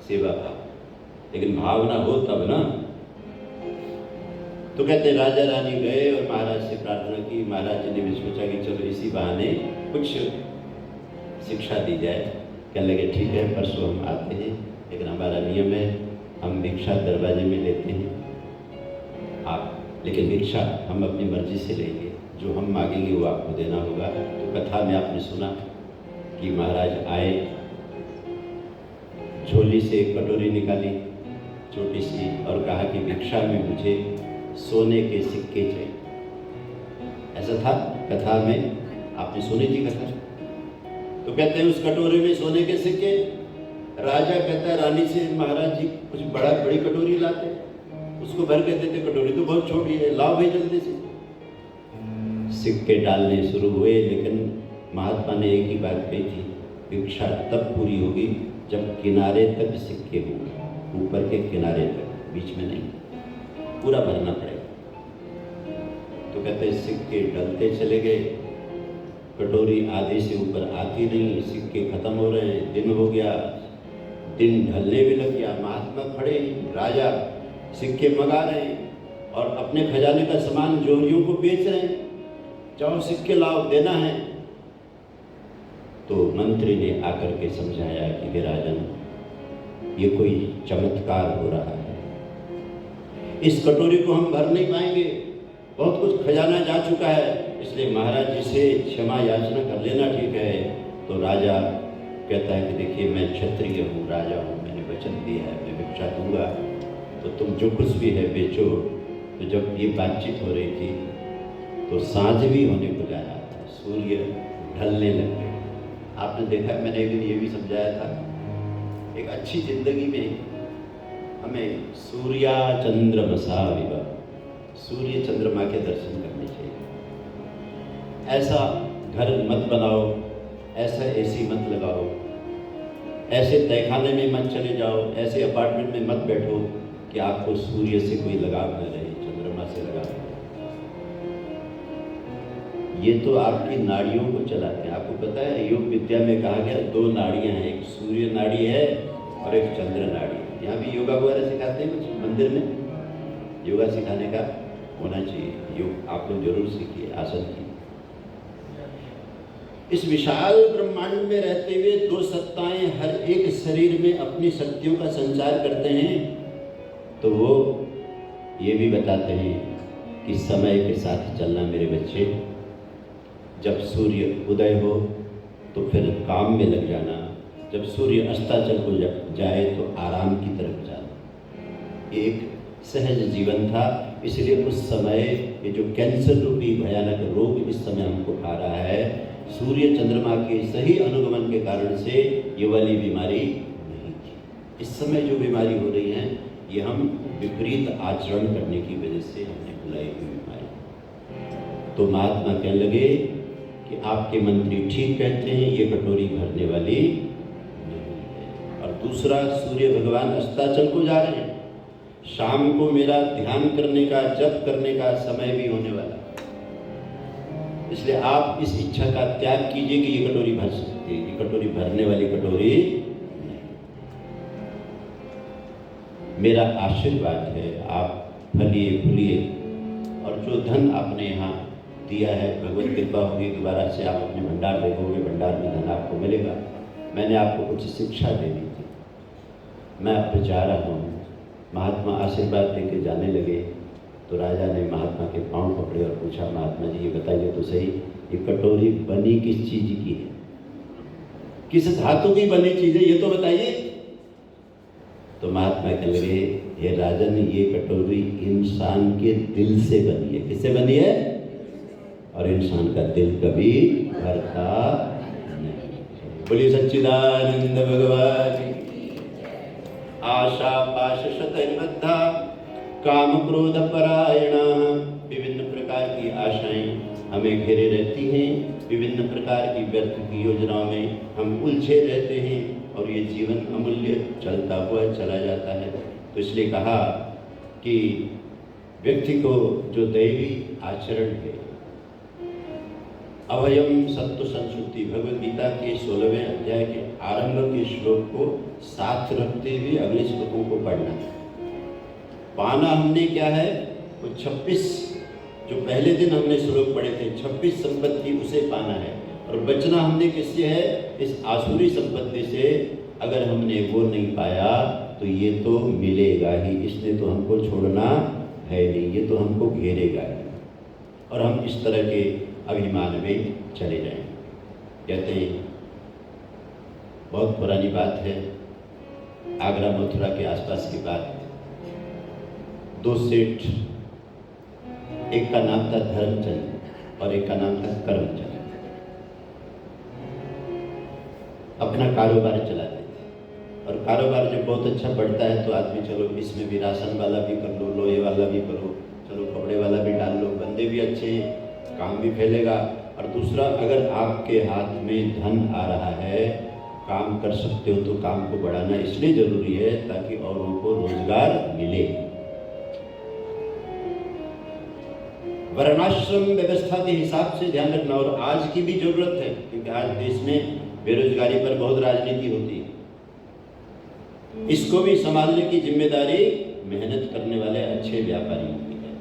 सेवा भाव। लेकिन भावना हो तब ना। तो कहते राजा रानी गए और महाराज से प्रार्थना की। महाराज जी ने भी सोचा कि चलो इसी बहाने कुछ शिक्षा दी जाए। कहने लगे ठीक है, परसों हम आते हैं, लेकिन हमारा नियम है हम भिक्षा दरवाजे में लेते हैं आप, लेकिन भिक्षा हम अपनी मर्जी से लेंगे, जो हम मांगेंगे वो आपको देना होगा। तो कथा में आपने सुना कि महाराज आए, झोली से एक कटोरी निकाली छोटी सी और कहा कि भिक्षा में मुझे सोने के सिक्के चाहिए। ऐसा था कथा में, आपने सुनी थी कथा। तो कहते हैं उस कटोरे में सोने के सिक्के, राजा कहता है रानी से, महाराज जी कुछ बड़ी कटोरी लाते, उसको भर के देते, कटोरी तो बहुत छोटी है, लाओ भाई जल्दी से। सिक्के डालने शुरू हुए, लेकिन महात्मा ने एक ही बात कही थी, भिक्षा तब पूरी होगी जब किनारे तक सिक्के होंगे, ऊपर के किनारे तक, बीच में नहीं, पूरा भरना पड़ेगा। तो कहते सिक्के डलते चले गए, कटोरी आधे से ऊपर आती नहीं, सिक्के खत्म हो रहे हैं, दिन हो गया, दिन ढलने भी लग गया। महात्मा खड़े, राजा सिक्के मंगा रहे हैं और अपने खजाने का सामान जोहरियों को बेच रहे हैं, जाओ सिक्के लाओ, देना है। तो मंत्री ने आकर के समझाया कि हे राजन, ये कोई चमत्कार हो रहा है, इस कटोरी को हम भर नहीं पाएंगे, बहुत कुछ खजाना जा चुका है, इसलिए महाराज जी से क्षमा याचना कर लेना ठीक है। तो राजा कहता है कि देखिए मैं क्षत्रिय हूँ, राजा हूँ, मैंने वचन दिया है, मैं भिक्षा दूंगा, तो तुम जो कुछ भी है बेचो। तो जब ये बातचीत हो रही थी तो सांझ भी होने को जा रहा था, सूर्य ढलने लग गए। आपने देखा, मैंने एक दिन ये भी समझाया था, एक अच्छी जिंदगी में हमें सूर्या चंद्रमसा विवा, सूर्य चंद्रमा के दर्शन करने चाहिए। ऐसा घर मत बनाओ, ऐसा एसी मत लगाओ, ऐसे तहखाने में मत चले जाओ, ऐसे अपार्टमेंट में मत बैठो कि आपको सूर्य से कोई लगाव न रहे, चंद्रमा से लगाव रहे। ये तो आपकी नाड़ियों को चलाते हैं। आपको पता है योग विद्या में कहा गया 2 नाड़ियां हैं, एक सूर्य नाड़ी है और एक चंद्र नाड़ी। यहाँ भी योगा वगैरह सिखाते हैं कुछ मंदिर में, योगा सिखाने का होना चाहिए, योग आप लोग जरूर सीखिए, आसन की। इस विशाल ब्रह्मांड में रहते हुए 2 सत्ताएं हर एक शरीर में अपनी शक्तियों का संचार करते हैं, तो वो ये भी बताते हैं कि समय के साथ चलना मेरे बच्चे, जब सूर्य उदय हो तो फिर काम में लग जाना, जब सूर्य अस्ताचल हो जाए तो आराम की तरफ जाना। ये एक सहज जीवन था, इसलिए उस समय ये जो कैंसर रूपी भयानक रोग इस समय हमको खा रहा है, सूर्य चंद्रमा के सही अनुगमन के कारण से ये वाली बीमारी नहीं थी। इस समय जो बीमारी हो रही है, ये हम विपरीत आचरण करने की वजह से हमने बुलाई हुई बीमारी। तो महात्मा कहने लगे कि आपके मंत्री ठीक कहते हैं, ये कटोरी भरने वाली नहीं है। और दूसरा, सूर्य भगवान अस्ताचल को जा रहे हैं, शाम को मेरा ध्यान करने का, जप करने का समय भी होने वाला, इसलिए आप इस इच्छा का त्याग कीजिए कि ये कटोरी भर सकती है, ये कटोरी भरने वाली कटोरी नहीं। मेरा आशीर्वाद है, आप फलिए फूलिए, और जो धन आपने यहाँ दिया है, भगवत कृपा होगी, दोबारा से आप अपने भंडार देखोगे, भंडार में धन आपको मिलेगा। मैंने आपको कुछ शिक्षा दे दी थी, मैं अब जा रहा हूँ। महात्मा आशीर्वाद देके जाने लगे तो राजा ने महात्मा के पांव पकड़े और पूछा, महात्मा जी ये बताइए तो सही, ये कटोरी बनी किस चीज की है, किस धातु की बनी चीज है, ये तो बताइए। तो महात्मा कहने लगे, हे राजन, ये कटोरी इंसान के दिल से बनी है। किससे बनी है? और इंसान का दिल कभी भरता नहीं। बोलिए सच्चिदानंद भगवान। आशा पाश शतैर्बद्धा काम क्रोध परायणा, विभिन्न प्रकार की आशाएं हमें घेरे रहती हैं, विभिन्न प्रकार की व्यर्थ की योजनाओं में हम उलझे रहते हैं और ये जीवन अमूल्य चलता हुआ चला जाता है। तो इसलिए कहा कि व्यक्ति को जो दैवी आचरण है, अभयम सत्व संस्कृति, भगवद गीता के 16वें अध्याय के आरंभ के श्लोक को साथ रखते हुए अगले श्लोकों को पढ़ना है। पाना हमने क्या है, वो 26 जो पहले दिन हमने श्लोक पढ़े थे, 26 संपत्ति उसे पाना है, और बचना हमने किससे है, इस आसुरी संपत्ति से। अगर हमने वो नहीं पाया तो ये तो मिलेगा ही, इसने तो हमको छोड़ना है नहीं, ये तो हमको घेरेगा ही, और हम इस तरह के अभिमान में चले जाएं। कहते हैं, बहुत पुरानी बात है, आगरा मथुरा के आसपास की बात। 2 सेठ, एक का नाम था धर्मचंद और एक का नाम था कर्मचंद, अपना कारोबार चलाते थे। और कारोबार जब बहुत अच्छा बढ़ता है तो आदमी चलो इसमें भी राशन वाला भी कर लो, लोहे वाला भी करो, चलो कपड़े वाला भी डाल लो, बंदे भी अच्छे हैं, काम भी फैलेगा। और दूसरा, अगर आपके हाथ में धन आ रहा है, काम कर सकते हो, तो काम को बढ़ाना इसलिए ज़रूरी है ताकि औरों को रोजगार मिले। वर्णाश्रम व्यवस्था के हिसाब से ध्यान रखना। और आज की भी जरूरत है, क्योंकि आज देश में बेरोजगारी पर बहुत राजनीति होती है। इसको भी संभालने की जिम्मेदारी मेहनत करने वाले अच्छे व्यापारियों की है।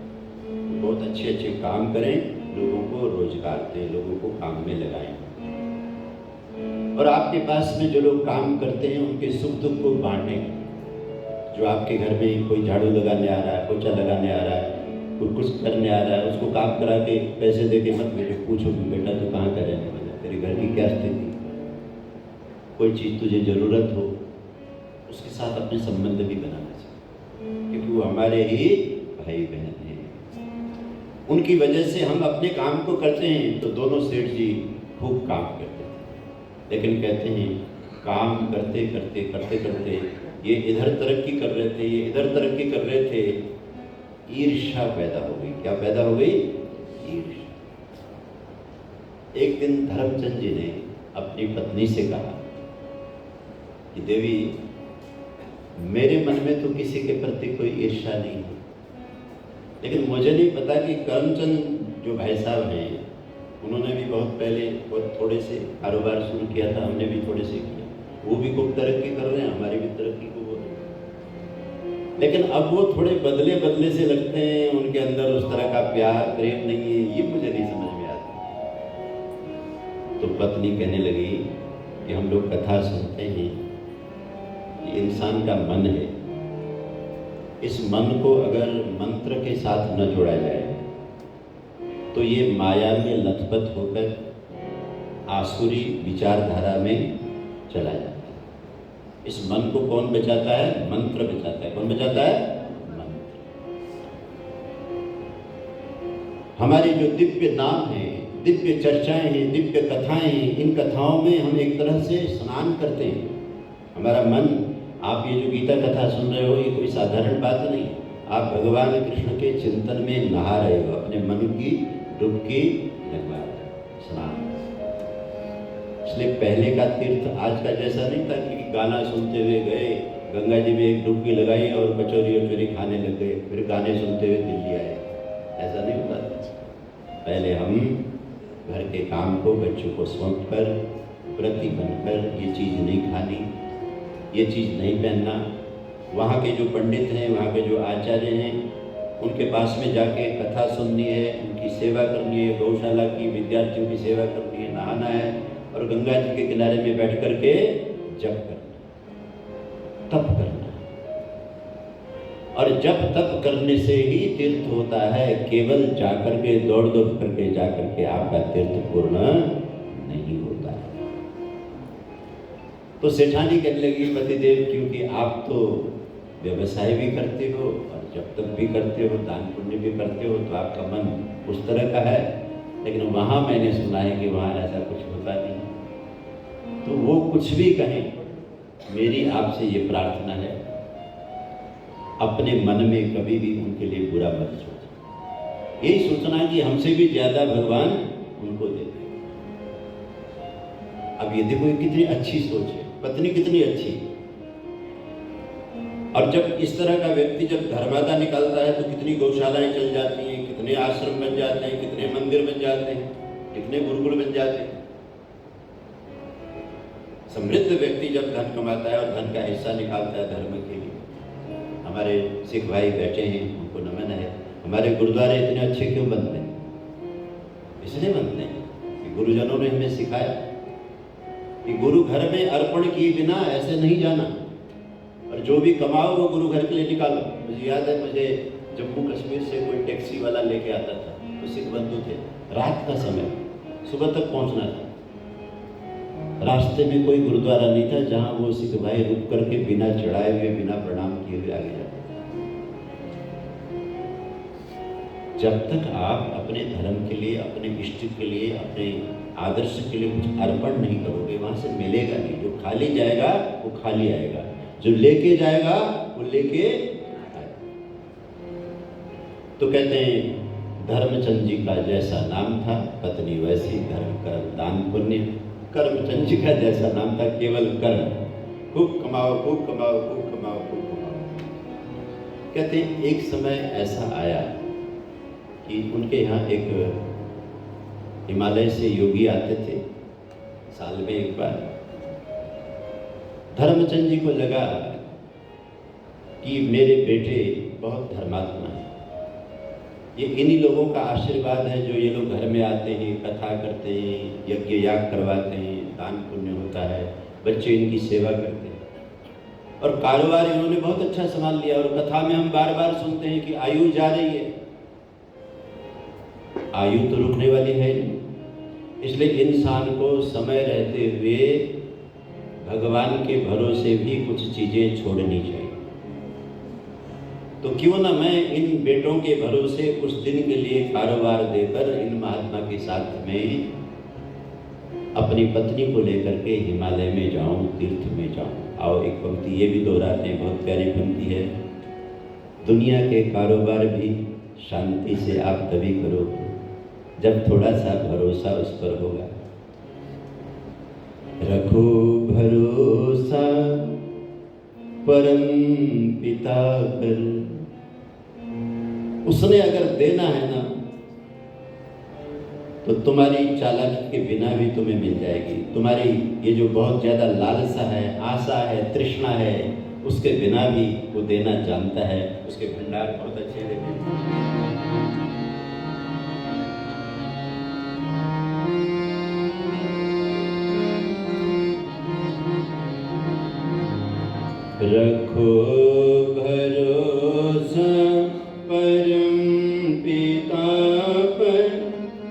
बहुत अच्छे अच्छे काम करें, लोगों को रोजगार दें, लोगों को काम में लगाएं। और आपके पास में जो लोग काम करते हैं उनके सुख दुख को बांटें। जो आपके घर में कोई झाड़ू लगाने आ रहा है, पोछा लगाने आ रहा है, कोई कुछ करने आ रहा है, उसको काम करा के पैसे दे के मत भेजो, पूछो कि बेटा तू कहाँ का रहने वाला, तेरे घर की क्या स्थिति। कोई चीज़ तुझे ज़रूरत हो, उसके साथ अपने संबंध भी बनाना चाहिए, क्योंकि वो हमारे ही भाई बहन हैं। उनकी वजह से हम अपने काम को करते हैं। तो दोनों सेठ जी खूब काम करते थे, लेकिन कहते हैं काम करते करते करते करते ये इधर तरक्की कर रहे थे, ये इधर तरक्की कर रहे थे, ईर्ष्या पैदा हो गई। क्या पैदा हो गई? ईर्ष्या। एक दिन धर्मचंद जी ने अपनी पत्नी से कहा कि देवी, मेरे मन में तो किसी के प्रति कोई ईर्ष्या नहीं है, लेकिन मुझे नहीं पता कि करमचंद जो भाई साहब हैं, उन्होंने भी बहुत पहले बहुत थोड़े से कारोबार शुरू किया था, हमने भी थोड़े से किया, वो भी खूब तरक्की कर रहे हैं, हमारी भी तरक्की को हो रही है। लेकिन अब वो थोड़े बदले बदले से लगते हैं, उनके अंदर उस तरह का प्यार प्रेम नहीं है, ये मुझे नहीं समझ में आता। तो पत्नी कहने लगी कि हम लोग कथा सुनते हैं, ये इंसान का मन है, इस मन को अगर मंत्र के साथ न जोड़ा जाए तो ये माया में लथपथ होकर आसुरी विचारधारा में चला जाता है। इस मन को कौन बचाता है? मंत्र बचाता है। कौन बचाता है? मंत्र। हमारी जो दिव्य नाम है, दिव्य चर्चाएं हैं, दिव्य कथाएं हैं, इन कथाओं में हम एक तरह से स्नान करते हैं। हमारा मन, आप ये जो गीता कथा सुन रहे हो, ये कोई साधारण बात नहीं। आप भगवान कृष्ण के चिंतन में नहा रहे हो, अपने मन की डुबकी लगवा रहे हो, स्नान। इसलिए पहले का तीर्थ आज का जैसा नहीं था कि गाना सुनते हुए गए, गंगा जी में एक डुबकी लगाई और कचौरी वचौरी खाने लग गए, फिर गाने सुनते हुए दिल्ली आए। ऐसा नहीं होता था। पहले हम घर के काम को बच्चों को सौंप कर, व्रती बनकर, ये चीज़ नहीं खानी, ये चीज़ नहीं पहनना। वहाँ के जो पंडित हैं, वहाँ के जो आचार्य हैं, उनके पास में जाके कथा सुननी है, उनकी सेवा करनी है, गौशाला की विद्यार्थियों की सेवा करनी है, नहाना है और गंगा जी के किनारे में बैठ कर के जप करना, तप करना। और जप तप करने से ही तीर्थ होता है, केवल जाकर के दौड़ दौड़ करके जाकर के आपका तीर्थ पूर्ण नहीं होता है। तो सेठानी कहने लगी, पतिदेव, क्योंकि आप तो व्यवसाय भी करते हो और जब तक भी करते हो, दान पुण्य भी करते हो, तो आपका मन उस तरह का है, लेकिन वहाँ मैंने सुना है कि वहाँ ऐसा कुछ होता नहीं। तो वो कुछ भी कहें, मेरी आपसे ये प्रार्थना है, अपने मन में कभी भी उनके लिए बुरा मत सोचो। यही सोचना है कि हमसे भी ज़्यादा भगवान उनको दे दे। अब ये देखो, ये कितनी अच्छी सोच है, पत्नी कितनी अच्छी। और जब इस तरह का व्यक्ति जब धर्मादा निकालता है तो कितनी गौशालाएं चल जाती हैं, कितने आश्रम बन जाते हैं, कितने मंदिर बन जाते हैं, कितने गुरुकुल बन जाते हैं। समृद्ध व्यक्ति जब धन कमाता है और धन का हिस्सा निकालता है धर्म के लिए। हमारे सिख भाई बैठे हैं, उनको नमन है। हमारे गुरुद्वारे इतने अच्छे क्यों बनते हैं? इसलिए बनते हैं कि गुरुजनों ने हमें सिखाया कि गुरु घर में अर्पण किए बिना ऐसे नहीं जाना, और जो भी कमाओ वो गुरु घर के लिए निकालो। मुझे याद है, मुझे जम्मू कश्मीर से कोई टैक्सी वाला लेके आता था, तो सिख बंधु थे, रात का समय, सुबह तक पहुंचना था। रास्ते में कोई गुरुद्वारा नहीं था जहां वो सिख भाई रुक करके बिना चढ़ाए हुए, बिना प्रणाम किए हुए आगे जाते। जब तक आप अपने धर्म के लिए, अपने इष्ट के लिए, अपने आदर्श के लिए कुछ अर्पण नहीं करोगे, वहां से मिलेगा नहीं। जो खाली जाएगा वो खाली आएगा। जो लेके जाएगा वो लेके आएगा। तो कहते हैं धर्मचंद जी का जैसा नाम था पत्नी वैसी, धर्म कर्म दान पुण्य। कर्मचंद जी का जैसा नाम था केवल कर्म, खूब कमाओ खूब कमाओ खूब कमाओ खूब कमाओ। कहते हैं एक समय ऐसा आया कि उनके यहाँ एक हिमालय से योगी आते थे साल में एक बार। धर्मचंद जी को लगा कि मेरे बेटे बहुत धर्मात्मा हैं, ये इन्हीं लोगों का आशीर्वाद है जो ये लोग घर में आते हैं, कथा करते हैं, यज्ञ याग करवाते हैं, दान पुण्य होता है, बच्चे इनकी सेवा करते हैं और कारोबार इन्होंने बहुत अच्छा संभाल लिया। और कथा में हम बार बार सुनते हैं कि आयु जा रही है, आयु तो रुकने वाली है नहीं, इसलिए इंसान को समय रहते हुए भगवान के भरोसे भी कुछ चीजें छोड़नी चाहिए। तो क्यों ना मैं इन बेटों के भरोसे कुछ दिन के लिए कारोबार देकर इन महात्मा के साथ में अपनी पत्नी को लेकर के हिमालय में जाऊं, तीर्थ में जाऊं। आओ एक पंक्ति ये भी दोहराते हैं, बहुत प्यारी पंक्ति है। दुनिया के कारोबार भी शांति से आप तभी करो जब थोड़ा सा भरोसा उस पर होगा। रखो भरोसा परम पिता पर, उसने अगर देना है ना तो तुम्हारी चालाकी के बिना भी तुम्हें मिल जाएगी। तुम्हारी ये जो बहुत ज्यादा लालसा है, आशा है, तृष्णा है, उसके बिना भी वो देना जानता है। उसके भंडार बहुत अच्छे हैं। रखो भरोसा परम पिता पर,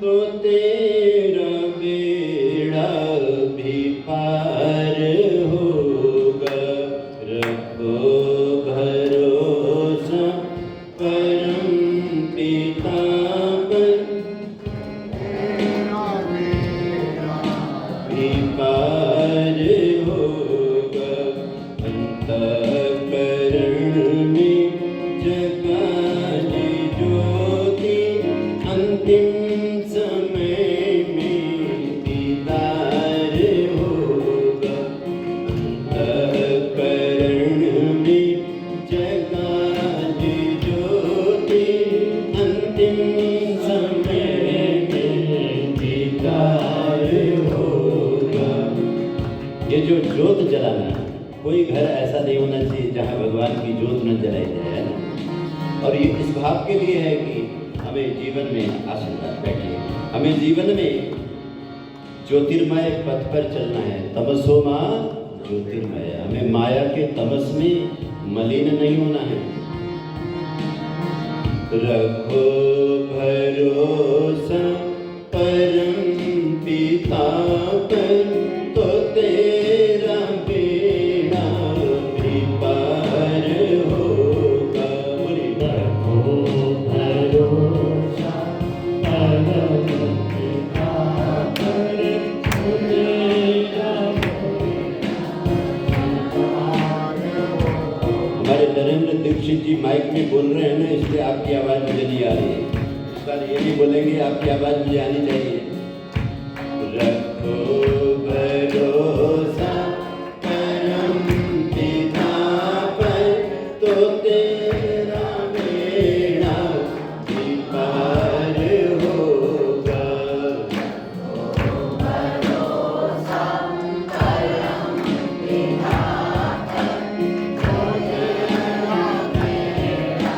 तो तेरा बेड़ा भी पार होगा। रखो भरोसा परम पिता पर, भी पार होगा। अंतःकरण में जगाने ज्योति, अंतिम समय में दीदार होगा। अंतःकरण में जगाने ज्योति, अंतिम समय में दीदार होगा। ये जो ज्योत जलाना है, कोई घर ऐसा नहीं होना चाहिए जहाँ भगवान की ज्योत न जलाई जाए ना। और ये इस भाव के लिए है कि हमें जीवन में आशीर्वाद बैठिए, हमें जीवन में ज्योतिर्मय पथ पर चलना है। तमसो मां ज्योतिर्मय, हमें माया के तमस में मलिन नहीं होना है। रखो भरोसा परम पिता पर, तो तेरा बेड़ा भी पार होगा। रखो भरोसा परम पिता पर, तो तेरा हमारे नरेंद्र दीक्षित जी माइक में बोल रहे हैं ना, इसलिए आपकी आवाज मुझे नहीं आ रही है। इस बार ये भी बोलेंगे, आपकी आवाज मुझे आनी चाहिए। रखो भरोसा परम पिता पर, तो तेरा बेड़ा भी पार होगा। भरोसा परम पिता पर, तो तेरा बेड़ा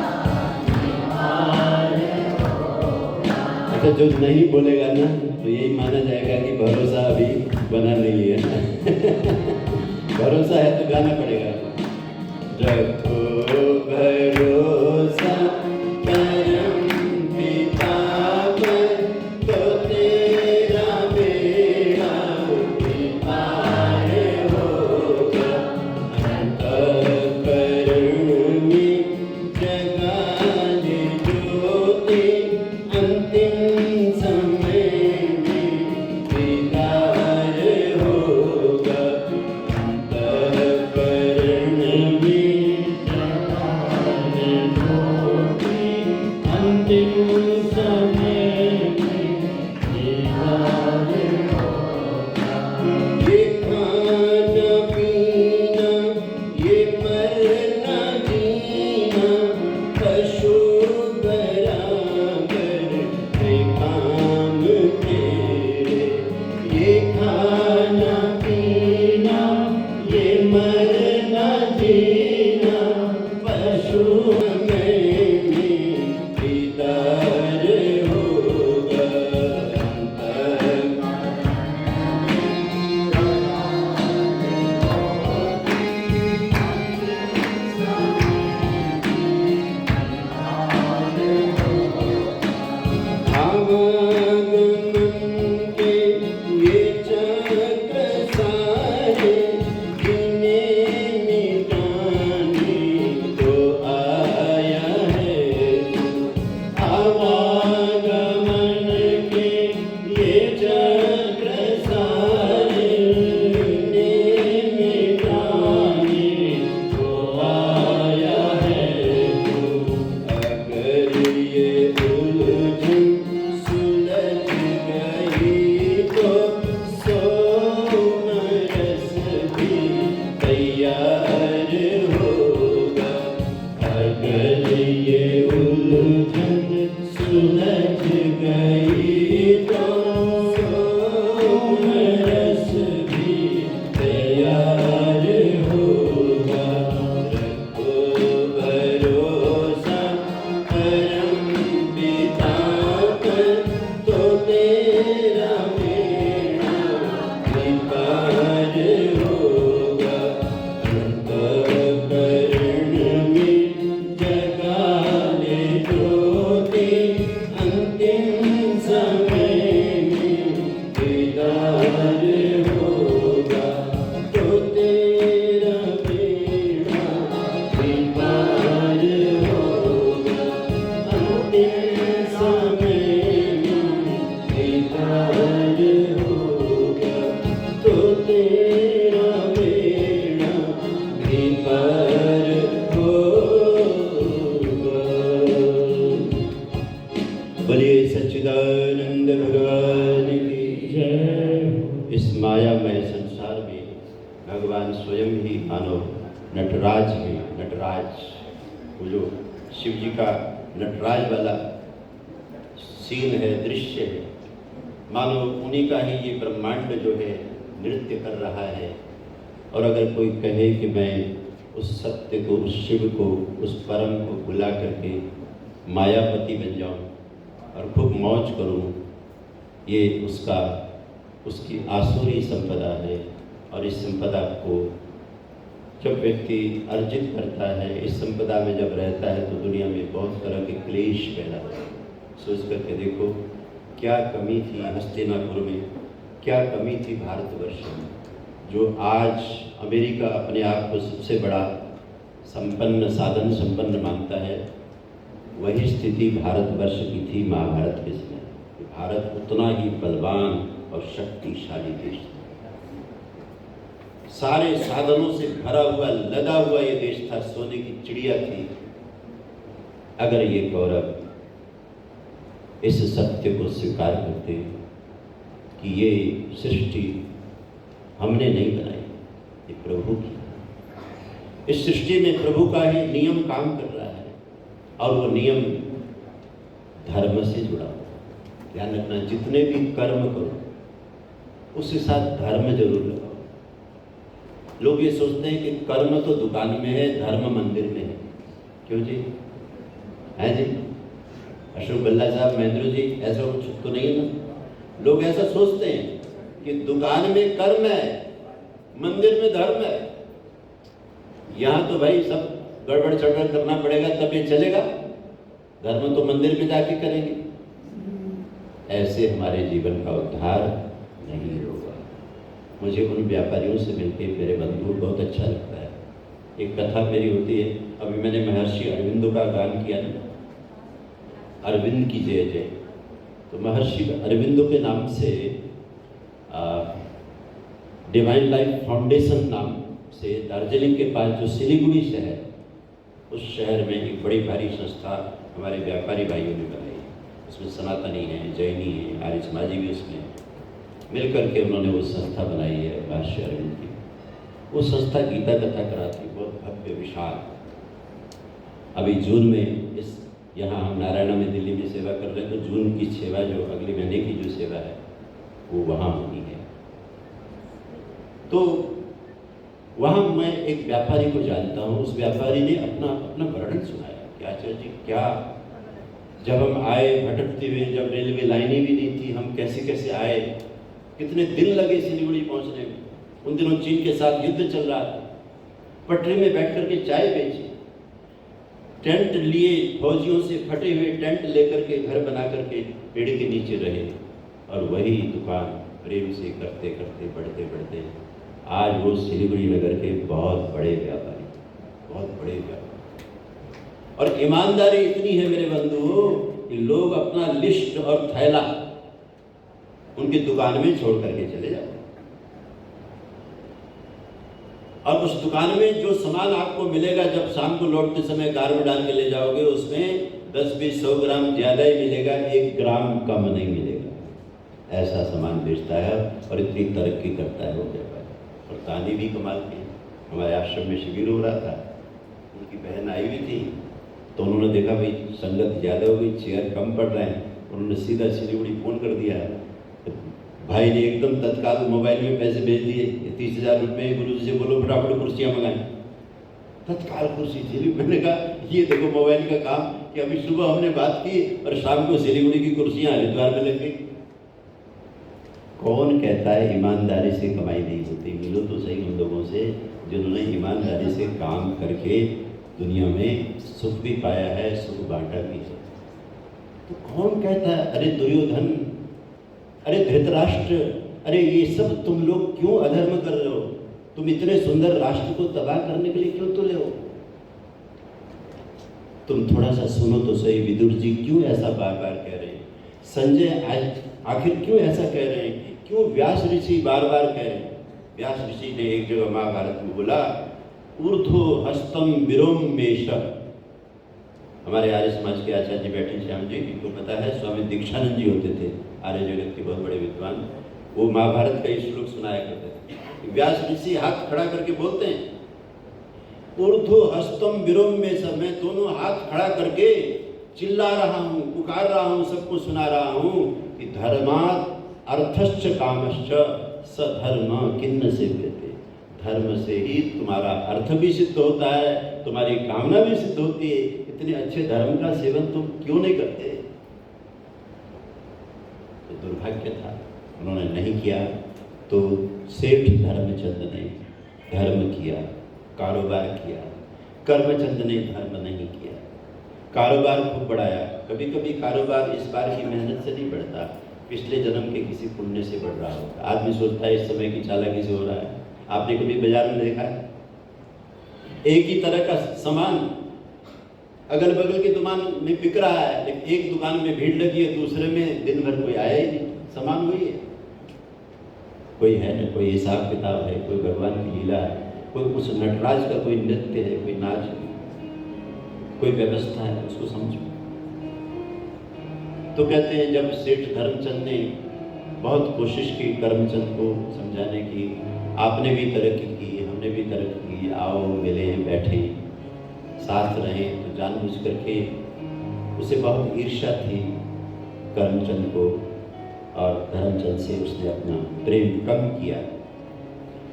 भी पार होगा। अच्छा, जो नहीं बोलेगा ना तो यही माना जाएगा कि भरोसा अभी बना नहीं है। भरोसा है तो गाना पड़ेगा। रखो भरोसा परम पिता पर, तो तेरा बेड़ा भी पार होगा। अंतःकरण में जगाने ज्योति, अंतिम समय में दीदार होगा। अंतःकरण नटराज, वो जो शिव जी का नटराज वाला सीन है, दृश्य है, मानो उन्हीं का ही ये ब्रह्मांड जो है नृत्य कर रहा है। और अगर कोई कहे कि मैं उस सत्य को, उस शिव को, उस परम को बुला करके मायापति बन जाऊं और खूब मौज करूं, ये उसकी आसुरी संपदा है। और इस संपदा को जब व्यक्ति अर्जित करता है, इस संपदा में जब रहता है, तो दुनिया में बहुत तरह के क्लेश पैदा होते हैं। सोच करके देखो क्या कमी थी हस्तिनापुर में, क्या कमी थी भारतवर्ष में, जो आज अमेरिका अपने आप को सबसे बड़ा संपन्न, साधन संपन्न मानता है। वही स्थिति भारतवर्ष की थी महाभारत के समय। भारत उतना ही बलवान और शक्तिशाली देश था, सारे साधनों से भरा हुआ, लदा हुआ ये देश था, सोने की चिड़िया थी। अगर ये कौरव इस सत्य को स्वीकार करते कि ये सृष्टि हमने नहीं बनाई, ये प्रभु की, इस सृष्टि में प्रभु का ही नियम काम कर रहा है, और वो नियम धर्म से जुड़ा हुआ। ध्यान रखना, जितने भी कर्म करो उसके साथ धर्म जरूर लगाओ। लोग ये सोचते हैं कि कर्म तो दुकान में है, धर्म मंदिर में है। क्यों जी? है जी? अशोक बल्ला साहब, महेंद्र जी, ऐसा कुछ तो नहीं है ना? लोग ऐसा सोचते हैं कि दुकान में कर्म है, मंदिर में धर्म है। यहाँ तो भाई सब गड़बड़ चढ़बड़ करना पड़ेगा तब ये चलेगा, धर्म तो मंदिर में जाके करेंगे। ऐसे हमारे जीवन का उद्धार नहीं होगा। मुझे उन व्यापारियों से मिलकर, मेरे बंधु, बहुत अच्छा लगता है। एक कथा मेरी होती है, अभी मैंने महर्षि अरविंदो का गान किया ना, अरविंद की जय जय। तो महर्षि अरविंदो के नाम से डिवाइन लाइफ फाउंडेशन नाम से दार्जिलिंग के पास जो सिलीगुड़ी शहर, उस शहर में एक बड़ी भारी संस्था हमारे व्यापारी भाइयों ने बनाई। उसमें सनातनी हैं, जैनी हैं, आर्य समाजी भी उसमें मिल करके उन्होंने वो संस्था बनाई है, महर्षि अरविंद की। वो संस्था गीता कथा कराती, बहुत भव्य विशाल। अभी जून में यहाँ हम नारायणा में, दिल्ली में सेवा कर रहे हैं, तो जून की सेवा, जो अगले महीने की जो सेवा है, वो वहाँ होनी है। तो वहाँ मैं एक व्यापारी को जानता हूँ। उस व्यापारी ने अपना वर्णन सुनाया कि आचार्य जी, क्या जब हम आए भटकते हुए, जब रेलवे लाइनें भी नहीं थी, हम कैसे कैसे आए, कितने दिन लगे सिलीगुड़ी पहुँचने में। उन दिनों चीन के साथ युद्ध चल रहा था। पटरी में बैठ करके चाय बेची, टेंट लिए, फौजियों से फटे हुए टेंट लेकर के घर बना करके पेड़ के नीचे रहे, और वही दुकान प्रेम से करते करते, बढ़ते बढ़ते आज वो सिलीगुड़ी नगर के बहुत बड़े व्यापारी, बहुत बड़े व्यापारी। और ईमानदारी इतनी है मेरे बंधु कि लोग अपना लिस्ट और थैला उनकी दुकान में छोड़ करके चले जाते, और उस दुकान में जो सामान आपको मिलेगा, जब शाम को लौटते समय कार में डाल के ले जाओगे, उसमें 10-20-100 ग्राम ज़्यादा ही मिलेगा, 1 ग्राम कम नहीं मिलेगा। ऐसा सामान बेचता है और इतनी तरक्की करता है वो व्यापारी। और तानी भी कमाल की। हमारे आश्रम में शिविर हो रहा था, उनकी बहन आई हुई थी, तो उन्होंने देखा भाई संगत ज़्यादा हो गई, चेयर कम पड़ रहे हैं, उन्होंने सीधा सिलीगुड़ी फ़ोन कर दिया। भाई ने एकदम तत्काल मोबाइल में पैसे भेज दिए, 30,000 रुपये, गुरु जी से बोलो फटाफट कुर्सियाँ मंगाएं। तत्काल कुर्सी चली। मैंने कहा ये देखो मोबाइल का काम, कि अभी सुबह हमने बात की और शाम को सिलीगुड़ी की कुर्सियाँ हरिद्वार में लग गई। कौन कहता है ईमानदारी से कमाई नहीं होती? मिलो तो सही उन लोगों से जिन्होंने ईमानदारी से काम करके दुनिया में सुख भी पाया है, सुख बांटा भी है। तो कौन कहता है अरे दुर्योधन, अरे धृतराष्ट्र, अरे ये सब तुम लोग क्यों अधर्म कर रहे हो? तुम इतने सुंदर राष्ट्र को तबाह करने के लिए क्यों तुले हो? तुम थोड़ा सा सुनो तो सही, विदुर जी क्यों ऐसा बार बार कह रहे हैं? संजय आखिर क्यों ऐसा कह रहे हैं? क्यों व्यास ऋषि बार बार कह रहे हैं? व्यास ऋषि ने एक जगह महाभारत में बोला, ऊर्ध्व हस्तम विरोमेश। हमारे आर्य समाज के आचार्य जी बैठे श्याम जी, इनको पता है, स्वामी दीक्षानंद जी होते थे, आर्य जगत के बहुत बड़े विद्वान। वो महाभारत का ही श्लोक सुनाया करते थे। व्यास ऋषि हाथ खड़ा करके बोलते हैं ऊर्ध्व हस्तम विरोम्य स, मैं दोनों हाथ खड़ा करके चिल्ला रहा हूँ, पुकार रहा हूँ, सबको सुना रहा हूँ कि धर्मात् अर्थश्च कामश्च स धर्म किन्न सेव्यते। धर्म से ही तुम्हारा अर्थ भी सिद्ध होता है, तुम्हारी कामना भी सिद्ध होती है। इतने अच्छे धर्म का सेवन तुम क्यों नहीं करते? तो दुर्भाग्य था, उन्होंने नहीं किया। तो सेठ धर्मचंद ने धर्म किया, कारोबार किया। कर्मचंद ने धर्म नहीं किया, कारोबार खूब बढ़ाया। कभी कभी कारोबार इस बार की मेहनत से नहीं बढ़ता, पिछले जन्म के किसी पुण्य से बढ़ रहा होता। आदमी सोचता है इस समय की चालाकी से हो रहा है। आपने कभी बाजार में देखा है एक ही तरह का सामान अगल बगल की दुकान में बिक रहा है, लेकिन एक दुकान में भीड़ लगी है, दूसरे में दिन भर कोई आया ही नहीं, सामान वही है। कोई है न, कोई हिसाब किताब है, कोई भगवान की लीला है, कोई उस नटराज का कोई नृत्य है, कोई नाच है, कोई व्यवस्था है, उसको समझो। तो कहते हैं जब सेठ धर्मचंद ने बहुत कोशिश की कर्मचंद को समझाने की, आपने भी तरक्की की, हमने भी तरक्की की, आओ मिले बैठे साथ रहें, तो जानबूझ करके उसे बहुत ईर्ष्या थी कर्मचंद को, और धर्मचंद से उसने अपना प्रेम कम किया।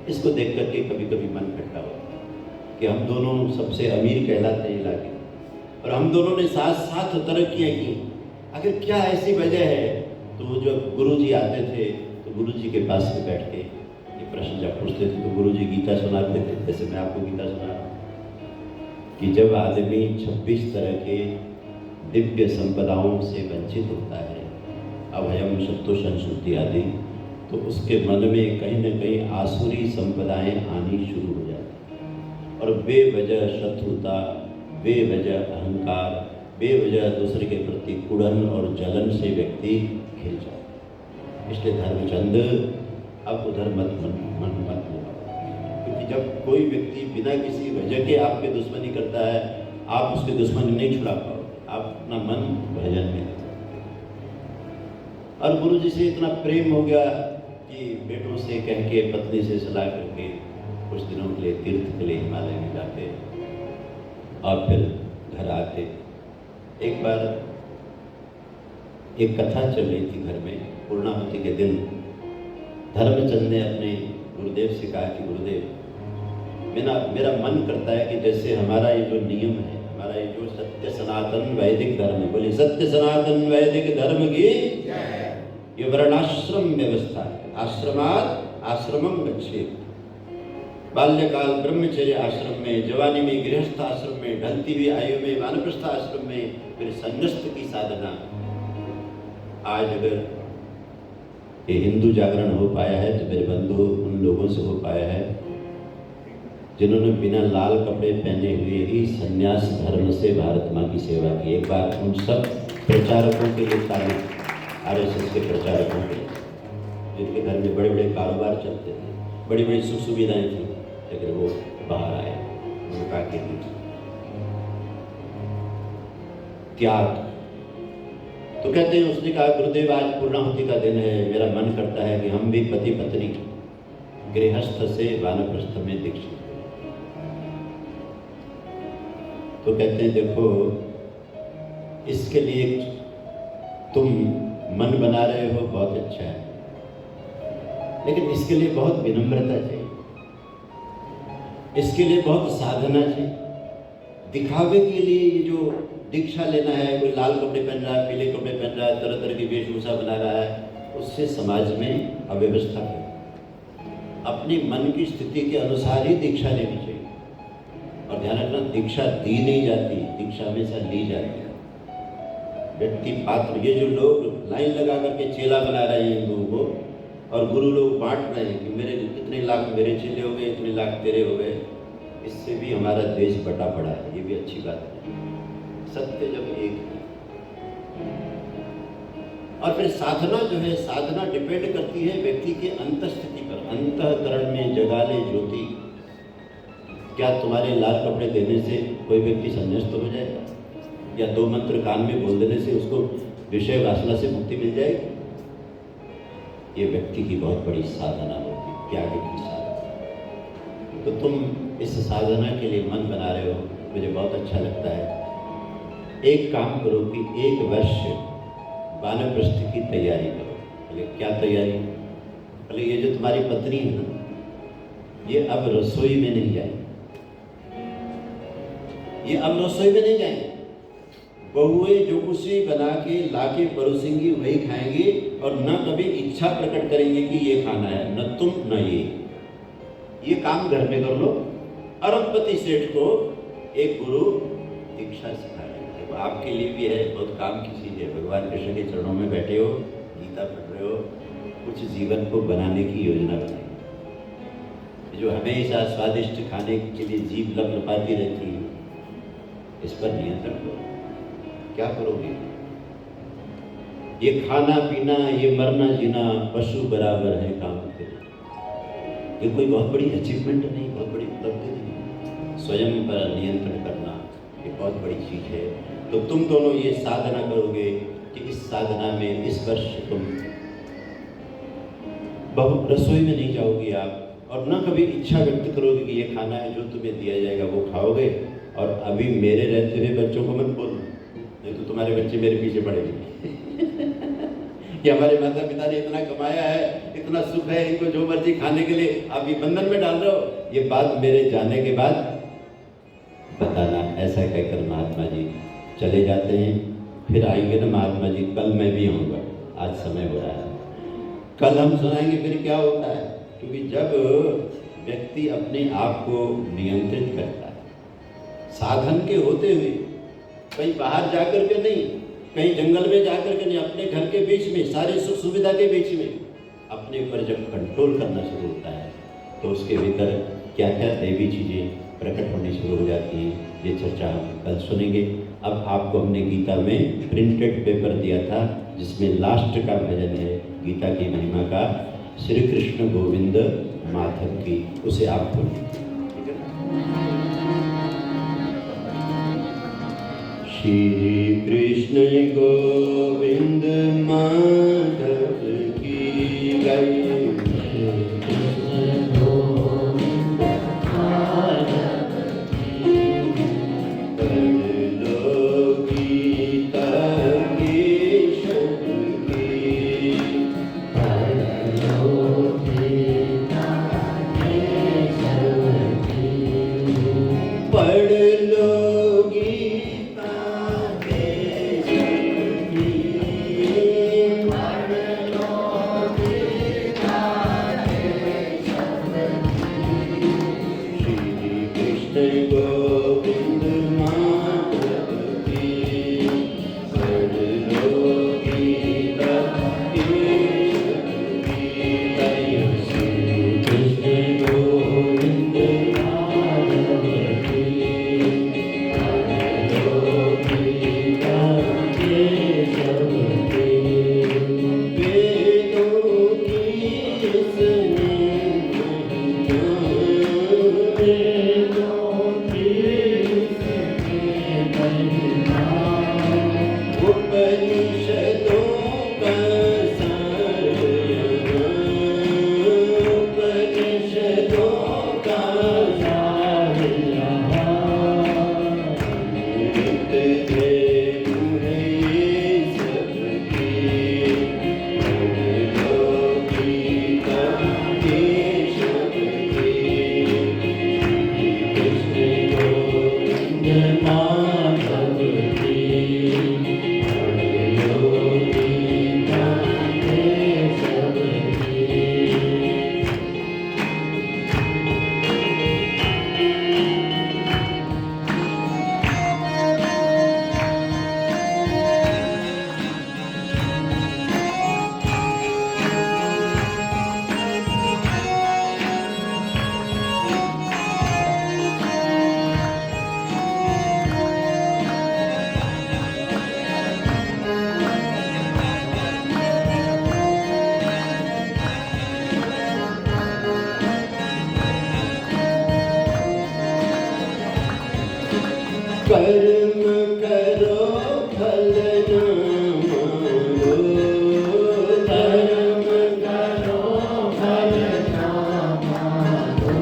इसको देख करके कभी कभी मन खट्टा होता कि हम दोनों सबसे अमीर कहलाते हैं इलाके, और हम दोनों ने साथ साथ तरक्कियाँ की, आखिर क्या ऐसी वजह है? तो वो जब गुरुजी आते थे तो गुरुजी के पास में बैठ के ये प्रश्न जब पूछते थे तो गुरुजी गीता सुनाते थे, जैसे मैं आपको गीता सुना रहा हूँ कि जब आदमी 26 तरह के दिव्य संपदाओं से वंचित होता है, अभयम सत्तोषण शुद्धि आदि, तो उसके मन में कहीं न कहीं आसुरी संपदाएं आनी शुरू हो जाती हैं, और बेवजह शत्रुता, बेवजह अहंकार, बेवजह दूसरे के प्रति कुड़न और जलन से व्यक्ति खिल जाता है। इसलिए धर्मचंद अब उधर मत लगाओ, क्योंकि जब कोई व्यक्ति बिना किसी वजह के आपके दुश्मनी करता है, आप उसके दुश्मनी नहीं छुड़ा पाओगे, आप अपना मन भजन में। और गुरु जी से इतना प्रेम हो गया कि बेटों से कह के, पत्नी से सलाह करके कुछ दिनों के लिए तीर्थ के लिए हिमालय में जाते और फिर घर आते। एक बार एक कथा चल रही थी घर में, पूर्णाहुति के दिन धर्मचंद ने अपने गुरुदेव से कहा कि गुरुदेव, मेरा मन करता है कि जैसे हमारा ये जो नियम है, हमारा ये जो सत्य सनातन वैदिक धर्म है, बोले सत्य सनातन वैदिक धर्म की ये वर्णाश्रम व्यवस्था है। आश्रमात् आश्रमम गच्छेत्, बाल्यकाल ब्रह्मचर्य आश्रम में, जवानी में गृहस्थ आश्रम में, ढलती हुई आयु में वानप्रस्थ आश्रम में, फिर संन्यास्त की साधना। आज अगर ये हिंदू जागरण हो पाया है तो मेरे बंधु उन लोगों से हो पाया है जिन्होंने बिना लाल कपड़े पहने हुए ही संन्यास धर्म से भारत माँ की सेवा की। एक बार उन सब प्रचारकों के लिए ताली, आरएसएस के प्रचारकों के, जिनके घर में बड़े बड़े कारोबार चलते थे, बड़ी बड़ी सुख सुविधाएं थी, लेकिन वो बाहर आए, उन्होंने कहा कि त्याग। तो कहते हैं उसने कहा गुरुदेव आज पूर्णाहुति का दिन है, मेरा मन करता है कि हम भी पति पत्नी गृहस्थ से वानप्रस्थ में दीक्षित। तो कहते हैं देखो, इसके लिए तुम मन बना रहे हो, बहुत अच्छा है, लेकिन इसके लिए बहुत विनम्रता चाहिए, इसके लिए बहुत साधना चाहिए। दिखावे के लिए ये जो दीक्षा लेना है, कोई लाल कपड़े पहन रहा है, पीले कपड़े पहन रहा है, तरह तरह की वेशभूषा बना रहा है, उससे समाज में अव्यवस्था है। अपनी मन की स्थिति के अनुसार ही दीक्षा लेनी चाहिए। और ध्यान रखना, दीक्षा दी नहीं जाती, दीक्षा हमेशा ली जाती है। व्यक्ति पात्र, ये जो लोग लाइन लगा करके चेला बना रहे हैं हिंदुओं को, और गुरु लोग बांट रहे हैं कि मेरे इतने लाख मेरे चेले हो गए, इतने लाख तेरे हो गए, इससे भी हमारा देश बटा पड़ा है। ये भी अच्छी बात है। सत्य जब एक है, और फिर साधना जो है, साधना डिपेंड करती है व्यक्ति के अंतःस्थिति पर। अंतःकरण में जगा ले ज्योति। क्या तुम्हारे लाल कपड़े देने से कोई व्यक्ति संन्यास्त हो जाएगा, या 2 मंत्र कान में बोल देने से उसको विषय वासना से मुक्ति मिल जाएगी? ये व्यक्ति की बहुत बड़ी साधना होगी, त्याग की साधना। तो तुम इस साधना के लिए मन बना रहे हो, मुझे बहुत अच्छा लगता है। एक काम करो कि 1 वर्ष वानप्रस्थ की तैयारी करो। बोले क्या तैयारी? बोले ये जो तुम्हारी पत्नी है ना, ये अब रसोई में नहीं जाएगी, ये अब रसोई में नहीं जाएंगे। बहुएं जो कुछ भी बना के ला के परोसेंगी वही खाएंगे, और न कभी इच्छा प्रकट करेंगे कि ये खाना है, न तुम न ये काम घर में कर लो। अरबपति सेठ को एक गुरु दीक्षा सिखा रहे हैं, वो आपके लिए भी है, बहुत काम की चीज़ है। भगवान कृष्ण के चरणों में बैठे हो, गीता पढ़ रहे हो, कुछ जीवन को बनाने की योजना बनाई। जो हमेशा स्वादिष्ट खाने के लिए जीभ लपलपाती रहती है, इस पर नियंत्रण करो। क्या करोगे? ये खाना पीना, ये मरना जीना पशु बराबर है काम के। ये कोई बहुत बड़ी अचीवमेंट नहीं, बहुत बड़ी उपलब्धि नहीं। स्वयं पर नियंत्रण करना ये बहुत बड़ी चीज है। तो तुम दोनों ये साधना करोगे कि इस साधना में इस वर्ष तुम रसोई में नहीं जाओगे आप, और न कभी इच्छा व्यक्त करोगे कि ये खाना है, जो तुम्हें दिया जाएगा वो खाओगे। और अभी मेरे रहते हुए बच्चों को मत बोलना, नहीं तो तुम्हारे बच्चे मेरे पीछे पड़ेंगे कि हमारे माता पिता ने इतना कमाया है, इतना सुख है, इनको जो मर्जी खाने के लिए आप ये बंधन में डाल रहे हो। ये बात मेरे जाने के बाद बताना। ऐसा कहकर महात्मा जी चले जाते हैं। फिर आएंगे ना महात्मा जी, कल मैं भी आऊँगा, आज समय हो रहा है, कल हम सुनाएंगे फिर क्या होता है। क्योंकि जब व्यक्ति अपने आप को नियंत्रित करता है, साधन के होते हुए, कहीं बाहर जाकर के नहीं, कहीं जंगल में जाकर के नहीं, अपने घर के बीच में, सारी सुख सुविधा के बीच में अपने ऊपर जब कंट्रोल करना शुरू होता है, तो उसके भीतर क्या क्या दैवी चीज़ें प्रकट होनी शुरू हो जाती हैं। ये चर्चा हम कल सुनेंगे। अब आपको हमने गीता में प्रिंटेड पेपर दिया था, जिसमें लास्ट का भजन है गीता की महिमा का, श्री कृष्ण गोविंद माधव की, उसे आप बोलिए। श्री कृष्ण गोविंद माधव की जय। कर्म करो फल न मांगो, कर्म करो फल न मांगो,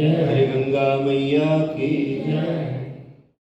हरि गंगा मैया की जय।